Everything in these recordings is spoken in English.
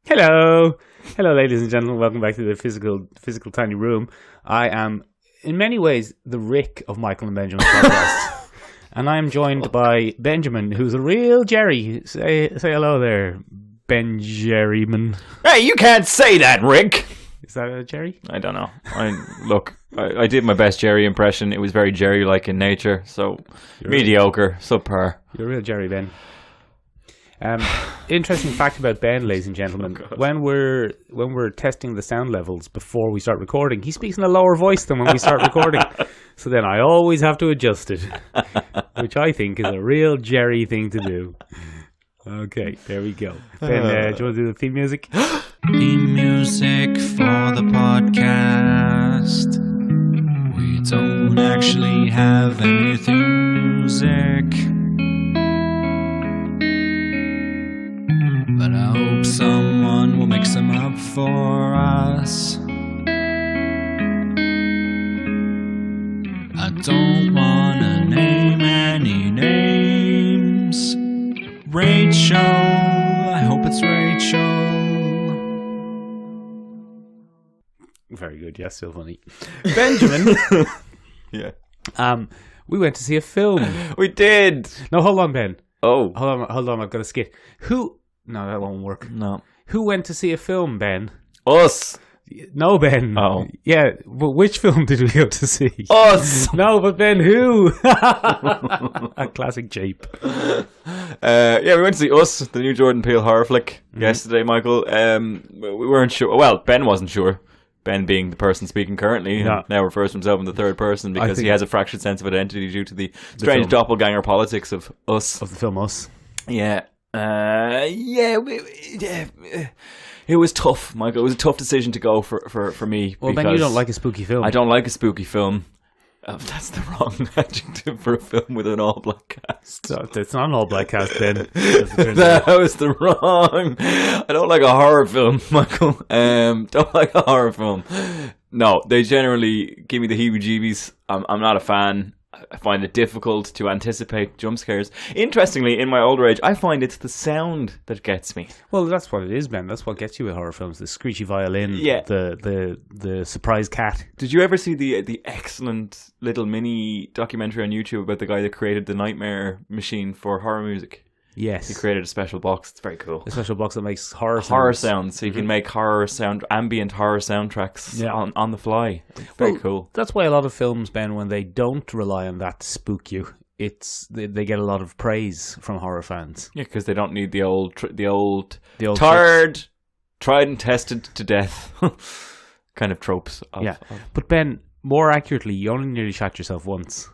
Hello, ladies and gentlemen. Welcome back to the physical tiny room. I am, in many ways, the Rick of Michael and Benjamin's podcast, and I am joined by Benjamin, who's a real Jerry. Say hello there, Benjamin. Hey, you can't say that, Rick. Is that a Jerry? I don't know. I did my best Jerry impression. It was very Jerry-like in nature, so mediocre, subpar. You're a real Jerry, Ben. Interesting fact about Ben, ladies and gentlemen. When we're testing the sound levels before we start recording, he speaks in a lower voice than when we start recording. So then I always have to adjust it, which I think is a real Jerry thing to do. Okay, there we go. Ben, do you want to do the theme music? Theme music for the podcast. We don't actually have any theme music, but I hope someone will make some up for us. I don't wanna name any names. Rachel, I hope it's Rachel. Very good, yes, still funny. Benjamin. Yeah. We went to see a film. We did. No, hold on, Ben. Oh. Hold on, I've got a skit. No, that won't work. No. Who went to see a film, Ben? Us. No, Ben. Oh. Yeah, but which film did we go to see? Us. No, but Ben, who? A classic jape. Yeah, we went to see Us, the new Jordan Peele horror flick, yesterday, Michael. We weren't sure. Well, Ben wasn't sure. Ben being the person speaking currently, Yeah. now refers to himself in the third person because he has a fractured sense of identity due to the strange doppelganger politics of Us. Of the film Us. Yeah. It was tough, Michael. It was a tough decision to go for me. Well, Ben, you don't like a spooky film. I don't like a spooky film. That's the wrong adjective for a film with an all-black cast. It's not an all-black cast, Ben. That was the wrong. I don't like a horror film, Michael. Don't like a horror film. No, they generally give me the heebie-jeebies. I'm not a fan. I find it difficult to anticipate jump scares. Interestingly, in my older age, I find it's the sound that gets me. Well, that's what it is, Ben. That's what gets you with horror films. The screechy violin, yeah. the surprise cat. Did you ever see the excellent little mini documentary on YouTube about the guy that created the Nightmare machine for horror music? Yes. He created a special box. It's very cool. A special box that makes horror sounds. So you can make ambient horror soundtracks on the fly. Very cool. That's why a lot of films, Ben, when they don't rely on that to spook you, they get a lot of praise from horror fans. Yeah, because they don't need the old tired, tried and tested to death kind of tropes. But Ben, more accurately, you only nearly shot yourself once.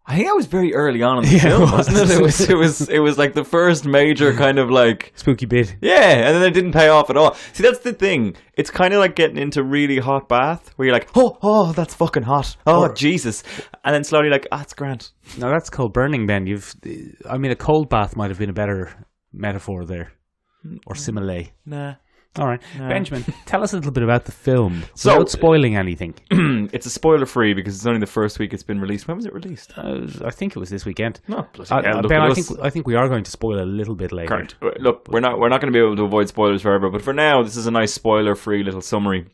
I think I was very early on in the film, wasn't it? It was like the first major kind of like spooky bit. Yeah, and then it didn't pay off at all. See, that's the thing. It's kind of like getting into really hot bath where you're like, oh, that's fucking hot. Oh, Jesus. And then slowly like, it's grand. No, that's called burning, Ben. A cold bath might have been a better metaphor there. Or simile. Nah. All right. Benjamin, tell us a little bit about the film without spoiling anything. It's a spoiler-free because it's only the first week it's been released. When was it released? I think it was this weekend. No, bloody hell, Ben, I think we are going to spoil a little bit later. Correct. Look, we're not going to be able to avoid spoilers forever, but for now, this is a nice spoiler-free little summary.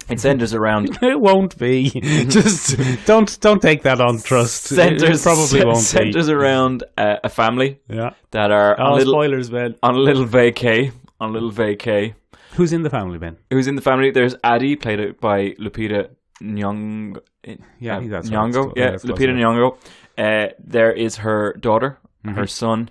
It centers around. It won't be. Just don't take that on trust. It probably won't be. Centers around a family. Yeah. That are spoilers, Ben. On a little vacay. Who's in the family, Ben? Who's in the family? There's Addie, played by Lupita Nyong'o. Yeah, I think that's Nyong'o. Yeah, Lupita Nyong'o. There is her daughter, her son,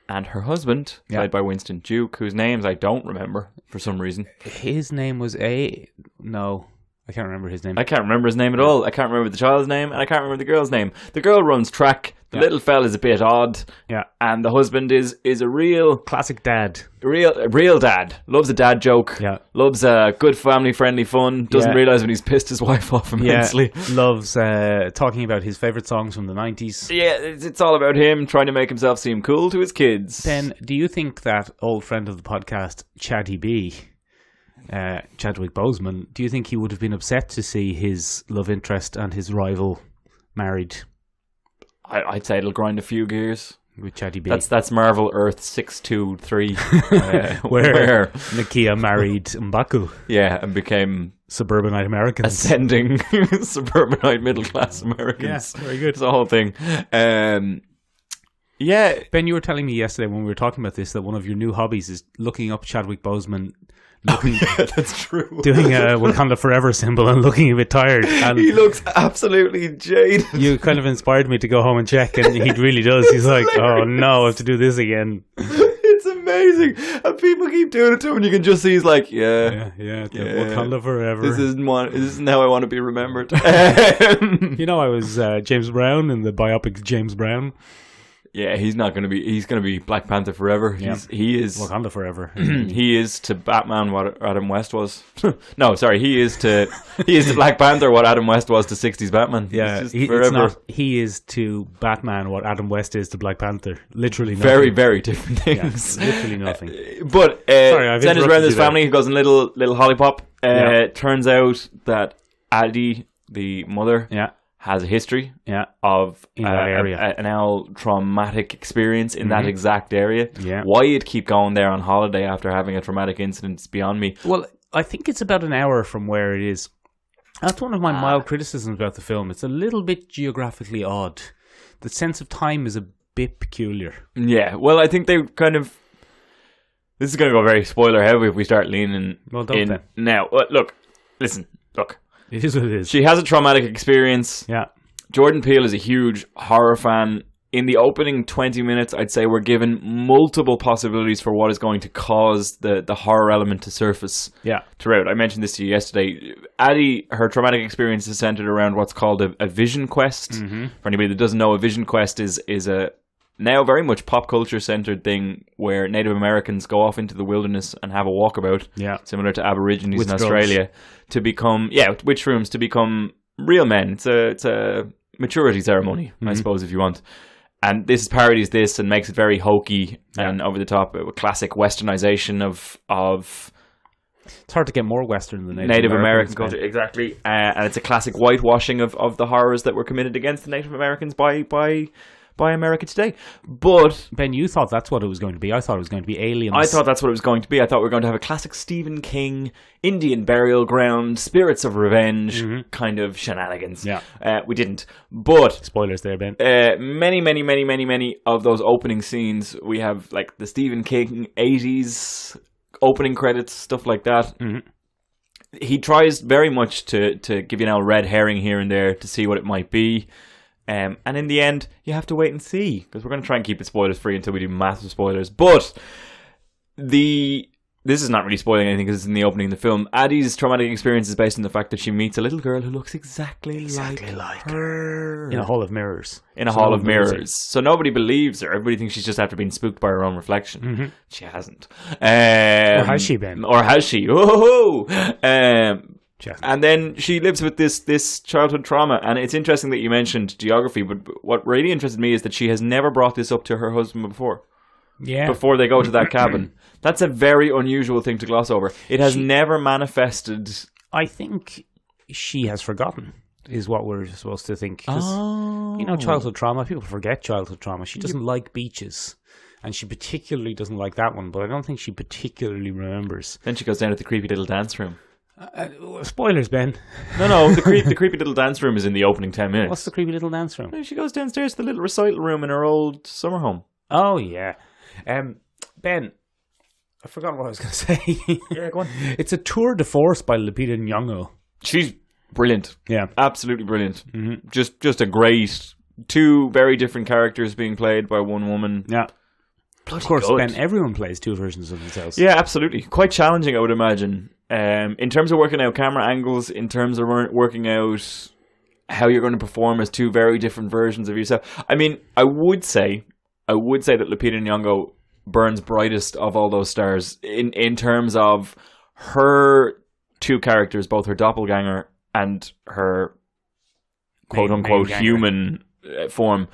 and her husband, played by Winston Duke, whose names I don't remember for some reason. His name was No, I can't remember his name. I can't remember his name at all. I can't remember the child's name, and I can't remember the girl's name. The girl runs track. The little fella is a bit odd. Yeah. And the husband is a real classic dad. Real dad. Loves a dad joke. Yeah. Loves good family friendly fun. Doesn't realise when he's pissed his wife off immensely. Yeah. Loves talking about his favourite songs from the 90s. Yeah, it's all about him trying to make himself seem cool to his kids. Ben, do you think that old friend of the podcast, Chaddy B, Chadwick Boseman, do you think he would have been upset to see his love interest and his rival married? I'd say it'll grind a few gears. With Chatty B. That's Marvel Earth 623, where Nakia married M'Baku. Yeah, and became suburbanite Americans. Ascending suburbanite middle-class Americans. Yeah, very good. It's the whole thing. Yeah. Ben, you were telling me yesterday when we were talking about this that one of your new hobbies is looking up Chadwick Boseman. That's true. Doing a Wakanda Forever symbol and looking a bit tired. And he looks absolutely jaded. You kind of inspired me to go home and check, and he really does. He's like, oh no, I have to do this again. It's amazing. And people keep doing it to him, and you can just see he's like, yeah. Wakanda Forever. This isn't how I want to be remembered. You know, I was James Brown in the biopic James Brown. Yeah, he's going to be Black Panther forever. Yeah. He is Wakanda Forever. He is to Batman what Adam West was. No, sorry, he is to Black Panther what Adam West was to 60s Batman. Yeah, he is to Batman what Adam West is to Black Panther. Literally nothing. Very, very different things. Yeah, literally nothing. But centers around this family who goes in little Hollipop. Turns out that Addie, the mother, has a history of an traumatic experience in that exact area. Yeah. Why you'd keep going there on holiday after having a traumatic incident is beyond me. Well, I think it's about an hour from where it is. That's one of my mild criticisms about the film. It's a little bit geographically odd. The sense of time is a bit peculiar. Yeah, well, I think they kind of... This is going to go very spoiler heavy if we start leaning in. Now, look. It is what it is. She has a traumatic experience. Yeah. Jordan Peele is a huge horror fan. In the opening 20 minutes, I'd say we're given multiple possibilities for what is going to cause the horror element to surface throughout. I mentioned this to you yesterday. Addie, her traumatic experience is centered around what's called a vision quest. Mm-hmm. For anybody that doesn't know, a vision quest is a now very much pop culture centered thing where Native Americans go off into the wilderness and have a walkabout, similar to Aborigines in Australia, to become witch rooms to become real men. It's a maturity ceremony, I suppose, if you want. And this parodies this and makes it very hokey and over the top, a classic westernization of. It's hard to get more Western than Native American culture, exactly. And it's a classic whitewashing of the horrors that were committed against the Native Americans by America today. But Ben, you thought that's what it was going to be. I thought it was going to be aliens. I thought that's what it was going to be. I thought we were going to have a classic Stephen King, Indian burial ground, spirits of revenge kind of shenanigans. Yeah. We didn't. But spoilers there, Ben. Many of those opening scenes, we have like the Stephen King 80s opening credits, stuff like that. Mm-hmm. He tries very much to give you an old red herring here and there to see what it might be. And in the end, you have to wait and see, because we're going to try and keep it spoilers free until we do massive spoilers. But this is not really spoiling anything because it's in the opening of the film. Addie's traumatic experience is based on the fact that she meets a little girl who looks exactly like her. In a hall of mirrors. In a hall of mirrors. So nobody believes her. Everybody thinks she's just after being spooked by her own reflection. Mm-hmm. She hasn't. Or has she been? Or has she? Oh! And then she lives with this childhood trauma. And it's interesting that you mentioned geography, but what really interested me is that she has never brought this up to her husband before. Yeah. Before they go to that cabin. That's a very unusual thing to gloss over. It has never manifested. I think she has forgotten, is what we're supposed to think. You know, childhood trauma, people forget childhood trauma. She doesn't like beaches. And she particularly doesn't like that one, but I don't think she particularly remembers. Then she goes down to the creepy little dance room. Spoilers, Ben. No, the creepy little dance room is in the opening 10 minutes. What's the creepy little dance room? She goes downstairs to the little recital room in her old summer home. Oh, yeah. Ben, I forgot what I was going to say. Yeah, go on. It's a tour de force by Lupita Nyong'o. She's brilliant. Yeah. Absolutely brilliant. Mm-hmm. Just a great... Two very different characters being played by one woman. Yeah. Bloody of course, good. Ben, everyone plays two versions of themselves. Yeah, absolutely. Quite challenging, I would imagine. In terms of working out camera angles, in terms of working out how you're going to perform as two very different versions of yourself. I mean, I would say that Lupita Nyong'o burns brightest of all those stars in terms of her two characters, both her doppelganger and her quote-unquote human form,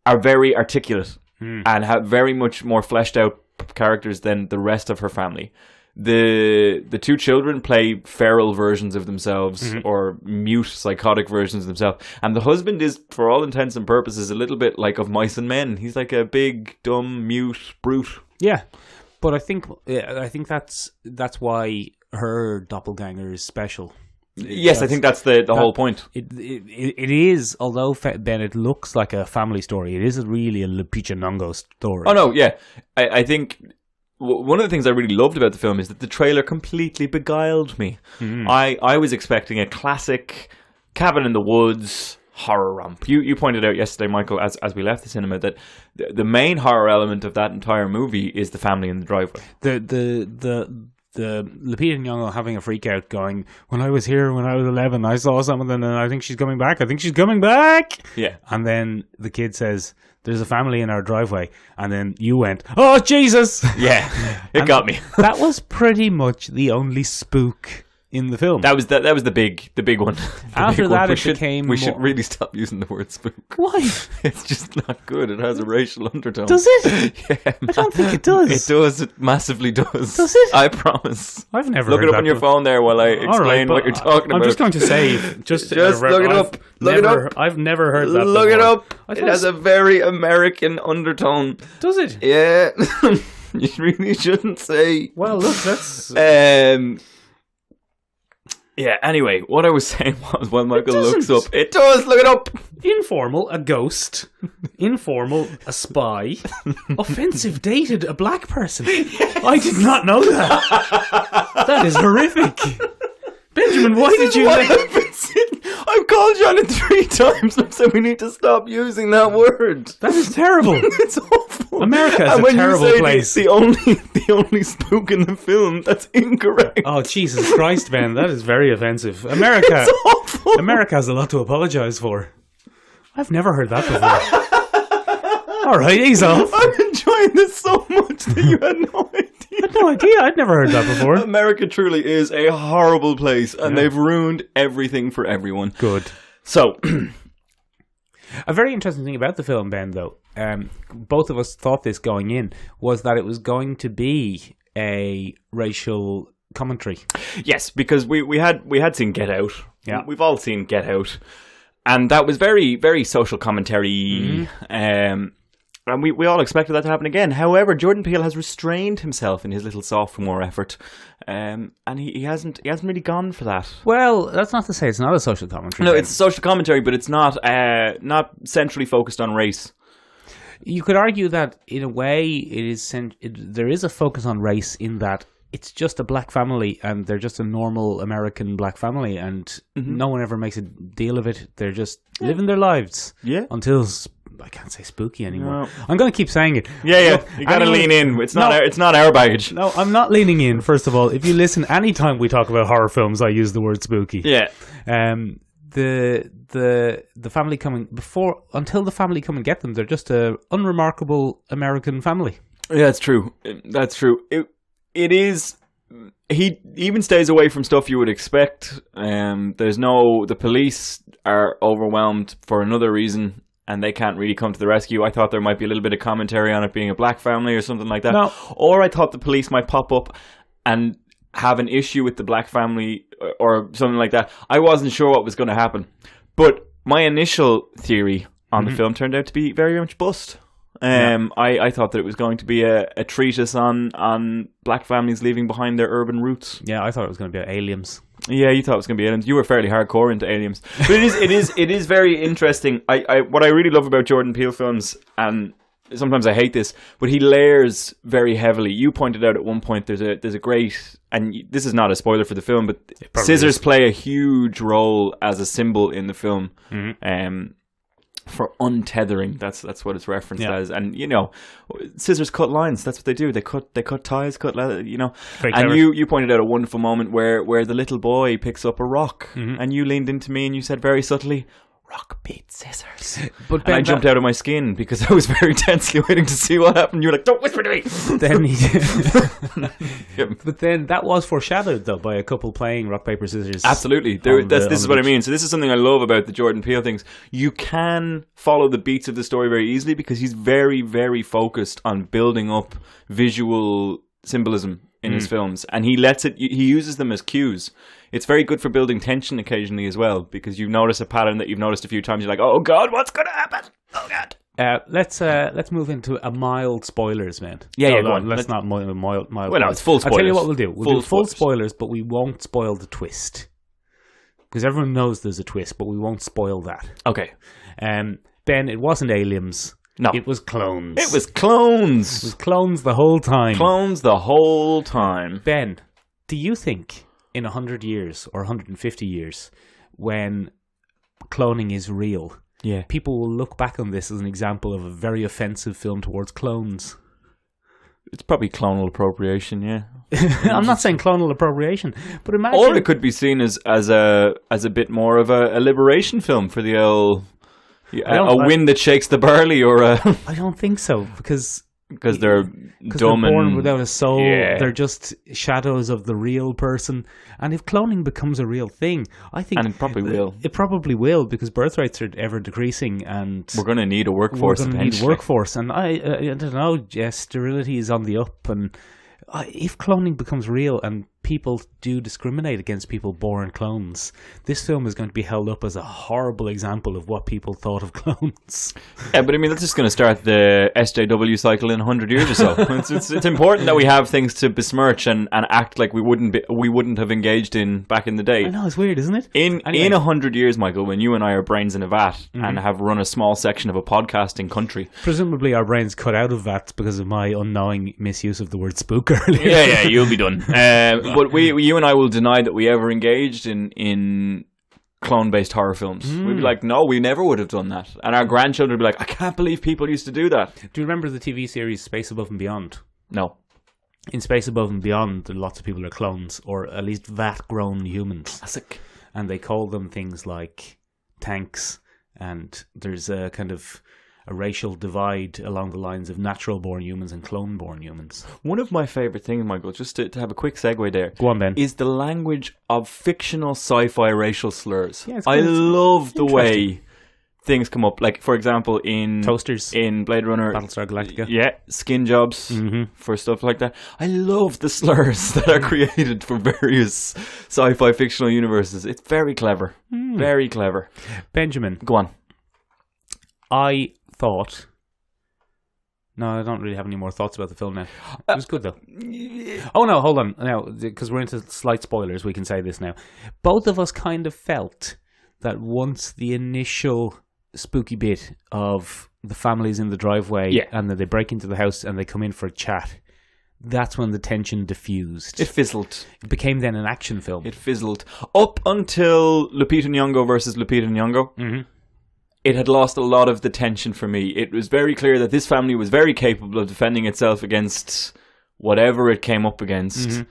are very articulate and have very much more fleshed out characters than the rest of her family. the two children play feral versions of themselves or mute psychotic versions of themselves, and the husband is, for all intents and purposes, a little bit like of Mice and Men. He's like a big, dumb, mute brute. Yeah, but I think that's why her doppelganger is special. Yes, I think that's the whole point. It is, although Ben, it looks like a family story. It isn't really a Lupita Nyong'o story. Oh no, yeah, I think. One of the things I really loved about the film is that the trailer completely beguiled me. I was expecting a classic cabin in the woods horror romp. You pointed out yesterday, Michael, as we left the cinema, that the main horror element of that entire movie is the family in the driveway. The Lupita Nyong'o having a freak out going, when I was here when I was 11, I saw something and I think she's coming back. I think she's coming back. Yeah. And then the kid says, there's a family in our driveway. And then you went, oh, Jesus. Yeah, it got me. That was pretty much the only spook in the film. That was the big one. After that, it became we should really stop using the word spook. Why? It's just not good. It has a racial undertone. Does it? Yeah, I don't think it does. It does. It massively does. Does it? I promise. I've never look heard it up that on your phone there while I explain what you're talking about. I'm just going to say, just look it up. Look it up. I've never heard that. Look before. it up. It has a very American undertone. Does it? Yeah. You really shouldn't say. Well, look, that's. Yeah, anyway, what I was saying was when Michael looks up, it does, look it up. Informal, a ghost. Informal, a spy. Offensive, dated a black person. Yes. I did not know that. That is horrific. Benjamin, why did you... I've called you on it 3 times and said we need to stop using that word. That is terrible. It's awful. America is a terrible place. The only spook in the film, that's incorrect. Oh, Jesus Christ, Ben, that is very offensive. America, it's awful. America has a lot to apologise for. I've never heard that before. All right, ease off. I'm enjoying this so much that you had no idea. I had no idea. I'd never heard that before. America truly is a horrible place, and they've ruined everything for everyone. Good. So, a very interesting thing about the film, Ben, though, both of us thought this going in, was that it was going to be a racial commentary. Yes, because we had seen Get Out. Yeah, we've all seen Get Out, and that was very, very social commentary. And we all expected that to happen again. However, Jordan Peele has restrained himself in his little sophomore effort, and he hasn't really gone for that. Well, that's not to say it's not a social commentary. No, it's a social commentary, but it's not centrally focused on race. You could argue that in a way it is there is a focus on race in that it's just a black family and they're just a normal American black family, and no one ever makes a deal of it. They're just living their lives until I can't say spooky anymore. No. I'm going to keep saying it. Yeah. Look, you got to lean in. It's not our baggage. No, I'm not leaning in. First of all, if you listen, anytime we talk about horror films, I use the word spooky. Yeah. The family coming until the family come and get them, they're just a unremarkable American family. Yeah, that's true. That's true. It is. He even stays away from stuff you would expect. The police are overwhelmed for another reason, and they can't really come to the rescue. I thought there might be a little bit of commentary on it being a black family or something like that. No. Or I thought the police might pop up and have an issue with the black family or something like that. I wasn't sure what was going to happen. But my initial theory on the film turned out to be very much bust. I thought that it was going to be a treatise on black families leaving behind their urban roots. Yeah, I thought it was going to be aliens. Yeah, you thought it was going to be aliens. You were fairly hardcore into aliens, but it is very interesting. What I really love about Jordan Peele films, and sometimes I hate this, but he layers very heavily. You pointed out at one point there's a great, and this is not a spoiler for the film, but scissors play a huge role as a symbol in the film. For untethering, that's what it's referenced as, and scissors cut lines. That's what they do. They cut ties, cut leather. And you pointed out a wonderful moment where the little boy picks up a rock, and you leaned into me and you said very subtly, "Rock beats scissors." But Ben, I jumped out of my skin because I was very tensely waiting to see what happened. You were like, "Don't whisper to me." But then that was foreshadowed though by a couple playing rock paper scissors. Absolutely, this is what I mean. So this is something I love about the Jordan Peele things. You can follow the beats of the story very easily because he's very, very focused on building up visual symbolism in his films, and he uses them as cues. It's very good for building tension occasionally as well, because you notice a pattern that you've noticed a few times. You're like, oh God, what's going to happen? Oh God. Let's move into a mild spoilers, man. Yeah, go on. Let's not mild. Well, no, it's full spoilers. I'll tell you what we'll do. We'll do full spoilers. spoilers, but we won't spoil the twist. Because everyone knows there's a twist, but we won't spoil that. Okay. Ben, it wasn't aliens. No. It was clones. It was clones. It was clones the whole time. Clones the whole time. Ben, do you think in 100 years or 150 years, when cloning is real, people will look back on this as an example of a very offensive film towards clones? It's probably clonal appropriation, yeah. I'm not saying clonal appropriation, but imagine... Or it could be seen as a bit more of a liberation film for the old... a wind that shakes the barley, or a... I don't think so, because they're dumb they're born and without a soul. Yeah. They're just shadows of the real person. And if cloning becomes a real thing, I think... And it probably will. It probably will, because birth rates are ever decreasing, and... We're going to need a workforce eventually. Need a workforce, and I don't know, sterility is on the up, and if cloning becomes real and people do discriminate against people born clones, this film is going to be held up as a horrible example of what people thought of clones. Yeah, but I mean, that's just going to start the SJW cycle in 100 years or so. It's important that we have things to besmirch and act like we wouldn't have engaged in back in the day. I know, it's weird, isn't it? In 100 years, Michael, when you and I are brains in a vat and have run a small section of a podcasting country, presumably our brains cut out of vats because of my unknowing misuse of the word spook earlier. Yeah, you'll be done. But you and I will deny that we ever engaged in clone-based horror films. We'd be like, no, we never would have done that. And our grandchildren would be like, I can't believe people used to do that. Do you remember the TV series Space Above and Beyond? No. In Space Above and Beyond, lots of people are clones, or at least vat-grown humans. Classic. And they call them things like tanks, and there's a kind of a racial divide along the lines of natural-born humans and clone-born humans. One of my favourite things, Michael, just to have a quick segue there. Go on, Ben. Is the language of fictional sci-fi racial slurs. Yeah, I love the way things come up. Like, for example, in... Toasters. In Blade Runner. Battlestar Galactica. Yeah, skin jobs for stuff like that. I love the slurs that are created for various sci-fi fictional universes. It's very clever. Very clever. Benjamin. Go on. I thought... No, I don't really have any more thoughts about the film now. It was good, though. Oh, no, hold on. Now, because we're into slight spoilers, we can say this now. Both of us kind of felt that once the initial spooky bit of the families in the driveway and then they break into the house and they come in for a chat, that's when the tension diffused. It fizzled. It became then an action film. It fizzled. Up until Lupita Nyong'o versus Lupita Nyong'o, it had lost a lot of the tension for me. It was very clear that this family was very capable of defending itself against whatever it came up against.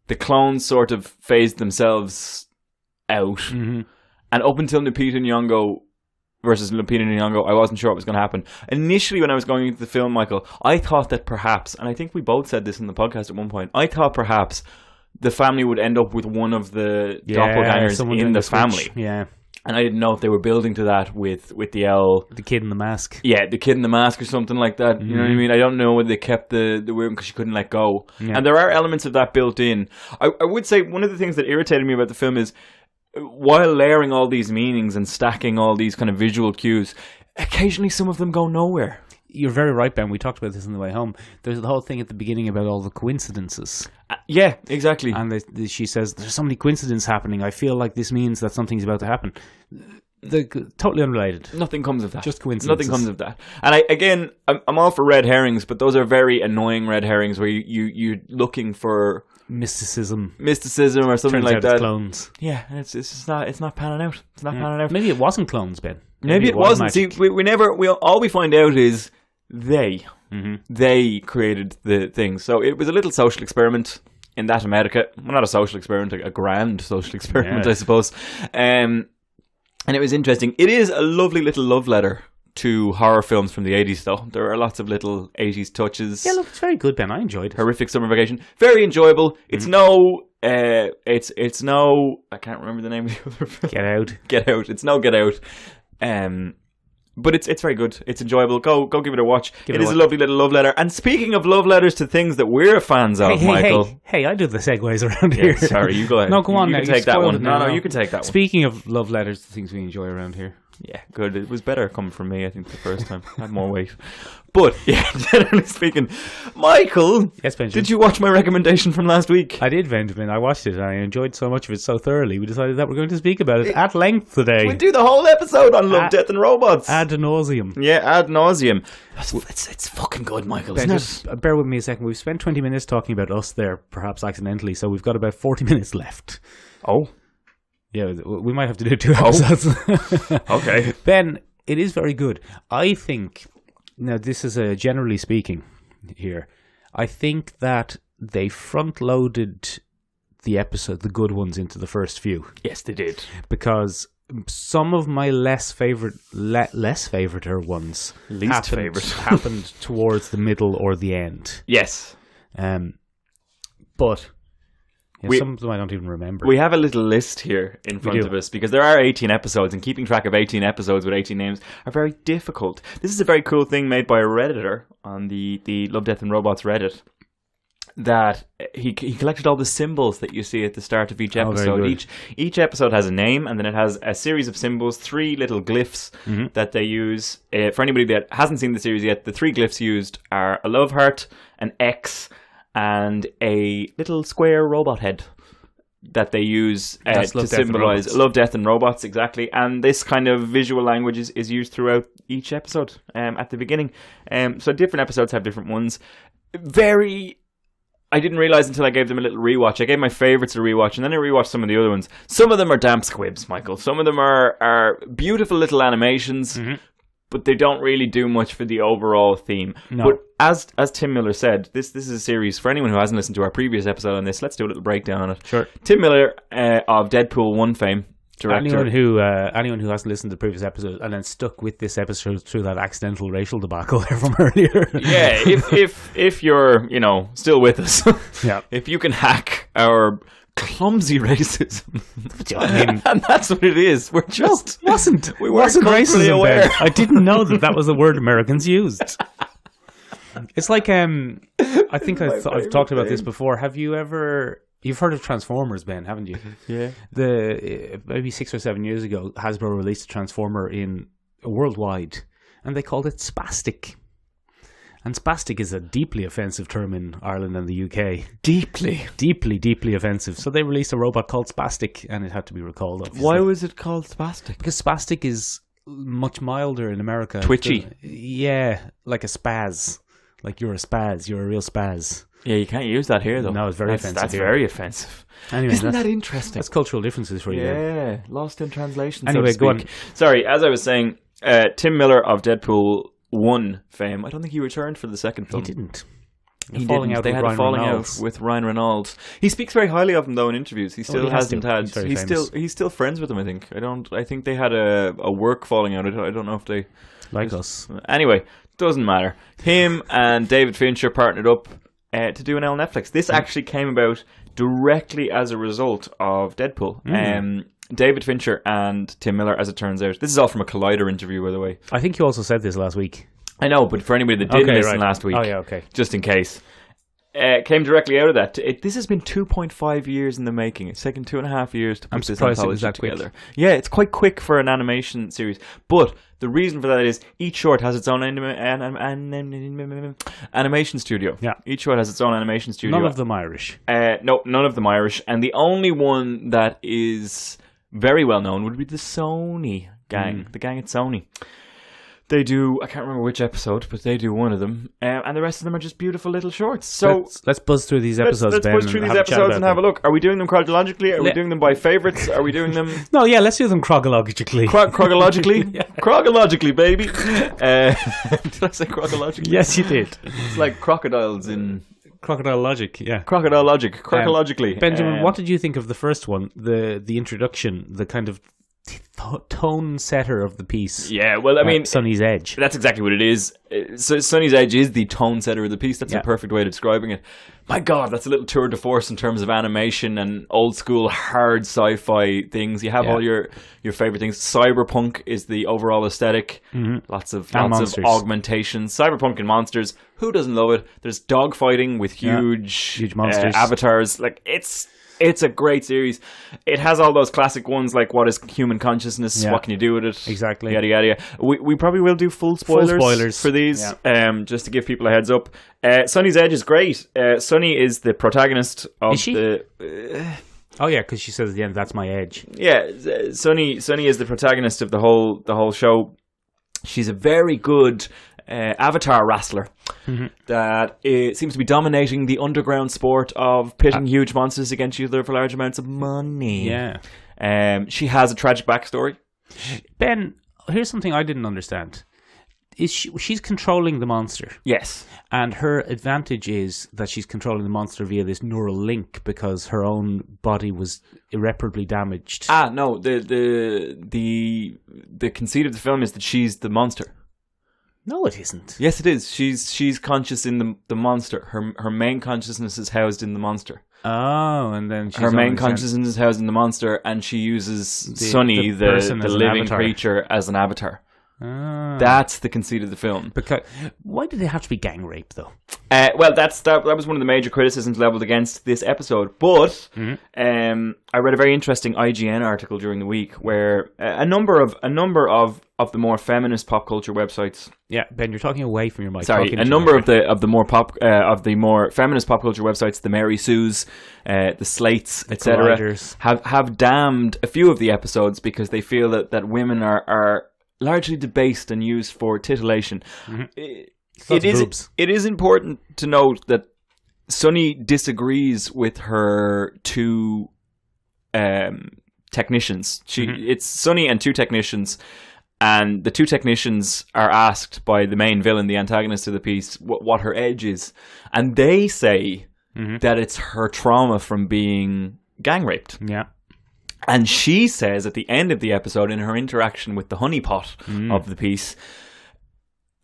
The clones sort of phased themselves out. And up until Lupita Nyong'o versus Lupita Nyong'o, I wasn't sure what was going to happen. Initially, when I was going into the film, Michael, I thought that perhaps, and I think we both said this in the podcast at one point, I thought perhaps the family would end up with one of the doppelgangers in the family. Yeah. And I didn't know if they were building to that with the kid in the mask. Yeah, the kid in the mask or something like that. You know what I mean? I don't know whether they kept the weird because she couldn't let go. Yeah. And there are elements of that built in. I would say one of the things that irritated me about the film is while layering all these meanings and stacking all these kind of visual cues, occasionally some of them go nowhere. You're very right, Ben. We talked about this on the way home. There's the whole thing at the beginning about all the coincidences. Yeah, exactly. And she says, there's so many coincidences happening. I feel like this means that something's about to happen. They're totally unrelated. Nothing comes of that. Just coincidences. Nothing comes of that. And I'm all for red herrings, but those are very annoying red herrings where you're looking for... Mysticism or something Turns like out that. It's clones. Yeah, it's just not panning out. It's not panning out. Maybe it wasn't clones, Ben. Maybe it wasn't. See, all we find out is they created the thing. So it was a little social experiment in that America. Well, not a social experiment, a grand social experiment, I suppose. And it was interesting. It is a lovely little love letter to horror films from the 80s, though. There are lots of little 80s touches. Yeah, look, it's very good, Ben. I enjoyed it. Horrific Summer Vacation. Very enjoyable. It's it's no... I can't remember the name of the other film. Get Out. Get Out. It's no Get Out. But it's very good. It's enjoyable. Go give it a watch. Give it it a is watch. a lovely little love letter. And speaking of love letters to things that we're fans of, Michael. Hey, I do the segues around Yeah, here. sorry, you go ahead. No, go on you now. can You take that spoiled one. it No, now. you can take that one. Speaking of love letters, the things we enjoy around here. Yeah, good. It was better coming from me, I think, the first time. I had more weight. But, yeah, generally speaking, Michael, Yes, Benjamin. did you watch my recommendation from last week? I did, Benjamin. I watched it and I enjoyed so much of it so thoroughly. We decided that we're going to speak about it at length today. We do the whole episode on Love, Death and Robots. Ad nauseum. Yeah, ad nauseum. It's fucking good, Michael, isn't it? Just bear with me a second. We've spent 20 minutes talking about us there, perhaps accidentally, so we've got about 40 minutes left. Oh, Yeah, we might have to do 2 episodes. okay. Ben, it is very good. I think, now this is generally speaking here, I think that they front-loaded the episode, the good ones, into the first few. Yes, they did. Because some of my less favoriter ones Least favourite. happened towards the middle or the end. Yes. But We- some of them I don't even remember. We have a little list here in front do. of us because there are 18 episodes, and keeping track of 18 episodes with 18 names are very difficult. This is a very cool thing made by a Redditor on the Love, Death and Robots Reddit, that he collected all the symbols that you see at the start of each Oh, very episode. good. Each episode has a name, and then it has a series of symbols, 3 little glyphs that they use. For anybody that hasn't seen the series yet, the 3 glyphs used are a love heart, an X, and a little square robot head that they use to Love, Death and symbolize Robots. Love, Death and Robots, exactly. And this kind of visual language is used throughout each episode at the beginning. So different episodes have different ones. I didn't realize until I gave them a little rewatch. I gave my favorites a rewatch, and then I rewatched some of the other ones. Some of them are damp squibs, Michael. Some of them are beautiful little animations, but they don't really do much for the overall theme. No. But as Tim Miller said, this is a series, for anyone who hasn't listened to our previous episode on this, let's do a little breakdown on it. Sure. Tim Miller of Deadpool 1 fame, director. Anyone who hasn't listened to the previous episode and then stuck with this episode through that accidental racial debacle there from earlier. Yeah, if you're, still with us, Yeah. if you can hack our clumsy racism, I mean, and that's what it is. We're just wasn't culturally racism aware. Ben. I didn't know that was the word Americans used. It's like I think I've talked about this before. Have you ever? You've heard of Transformers, Ben, haven't you? Yeah. Maybe 6 or 7 years ago, Hasbro released a Transformer worldwide, and they called it Spastic. And spastic is a deeply offensive term in Ireland and the UK. Deeply offensive. So they released a robot called Spastic, and it had to be recalled, obviously. Why was it called spastic? Because spastic is much milder in America. Twitchy. Yeah, like a spaz. Like you're a spaz. You're a real spaz. Yeah, you can't use that here, though. No, it's very offensive That's here. very offensive. Anyway, Isn't that interesting? That's cultural differences for you. There. Yeah, lost in translation, Anyway, so to go on. speak. Sorry, as I was saying, Tim Miller of Deadpool 1 fame, I don't think he returned for the second He film. didn't. He falling didn't. out They with had a Ryan falling Reynolds. out with Ryan Reynolds. He speaks very highly of him though in interviews. He still he has hasn't to. had. He's very He's famous. still friends with him. I think. I think they had a work falling out. I don't know if they Like us. Anyway, doesn't matter. Him and David Fincher partnered up to do an L Netflix. This actually came about directly as a result of Deadpool. David Fincher and Tim Miller, as it turns out. This is all from a Collider interview, by the way. I think you also said this last week. I know, but for anybody that didn't listen last week, Oh, yeah, okay. just in case, came directly out of that. This has been 2.5 years in the making. It's taken 2.5 years to put this surprised it was anthology that quick. together. Yeah, it's quite quick for an animation series. But the reason for that is each short has its own animation studio. Yeah. Each short has its own animation studio. None of them Irish. No, none of them Irish. And the only one that is very well known would be the Sony gang. The gang at Sony. They do, I can't remember which episode, but they do one of them. And the rest of them are just beautiful little shorts. So let's buzz through these episodes, let's Ben. push through these episodes and have a look. Are we doing them chronologically? Are we doing them by favourites? Are we doing them No, yeah, let's do them chronologically. chronologically? Chronologically, baby. Did I say chronologically? Yes, you did. It's like crocodiles in Crocodile Logic, yeah. Crocodile Logic. Chronologically. Benjamin, what did you think of the first one? The introduction, the kind of tone setter of the piece. Yeah, well, I mean, Sonny's Edge. that's exactly what it is. So Sonny's Edge is the tone setter of the piece. That's a perfect way of describing it. My God, that's a little tour de force in terms of animation and old school hard sci-fi things. You have all your favorite things. Cyberpunk is the overall aesthetic. Lots of augmentations. Cyberpunk and monsters. Who doesn't love it? There's dogfighting with huge monsters, avatars. Like it's a great series. It has all those classic ones like what is human consciousness? What can you do with it? Exactly. Yada yada. We probably will do full spoilers for these, just to give people a heads up. Sonny's Edge is great. Sonny is the protagonist of the. Oh yeah, because she says at the end, "That's my edge." Yeah, Sonny is the protagonist of the whole show. She's a very good avatar wrestler that seems to be dominating the underground sport of pitting huge monsters against each other for large amounts of money. Yeah. She has a tragic backstory. Ben, here's something I didn't understand. She's controlling the monster. Yes. And her advantage is that she's controlling the monster via this neural link because her own body was irreparably damaged. No, the conceit of the film is that she's the monster. No, it isn't. Yes, it is. She's conscious in the monster. Her main consciousness is housed in the monster. Oh, and then her main consciousness is housed in the monster, and she uses Sonny, the living creature, as an avatar. That's the conceit of the film. Because why did they have to be gang rape though? Well, that was one of the major criticisms leveled against this episode. But I read a very interesting IGN article during the week where a number of the more feminist pop culture websites. Yeah, Ben, you're talking away from your mic. Sorry, a number of the more feminist pop culture websites, the Mary Sues, the Slates, etc., have damned a few of the episodes because they feel that women are largely debased and used for titillation. It is important to note that Sonny disagrees with her two technicians. It's Sonny and two technicians, and the two technicians are asked by the main villain, the antagonist of the piece, what her edge is, and they say that it's her trauma from being gang raped. Yeah. And she says at the end of the episode, in her interaction with the honeypot of the piece,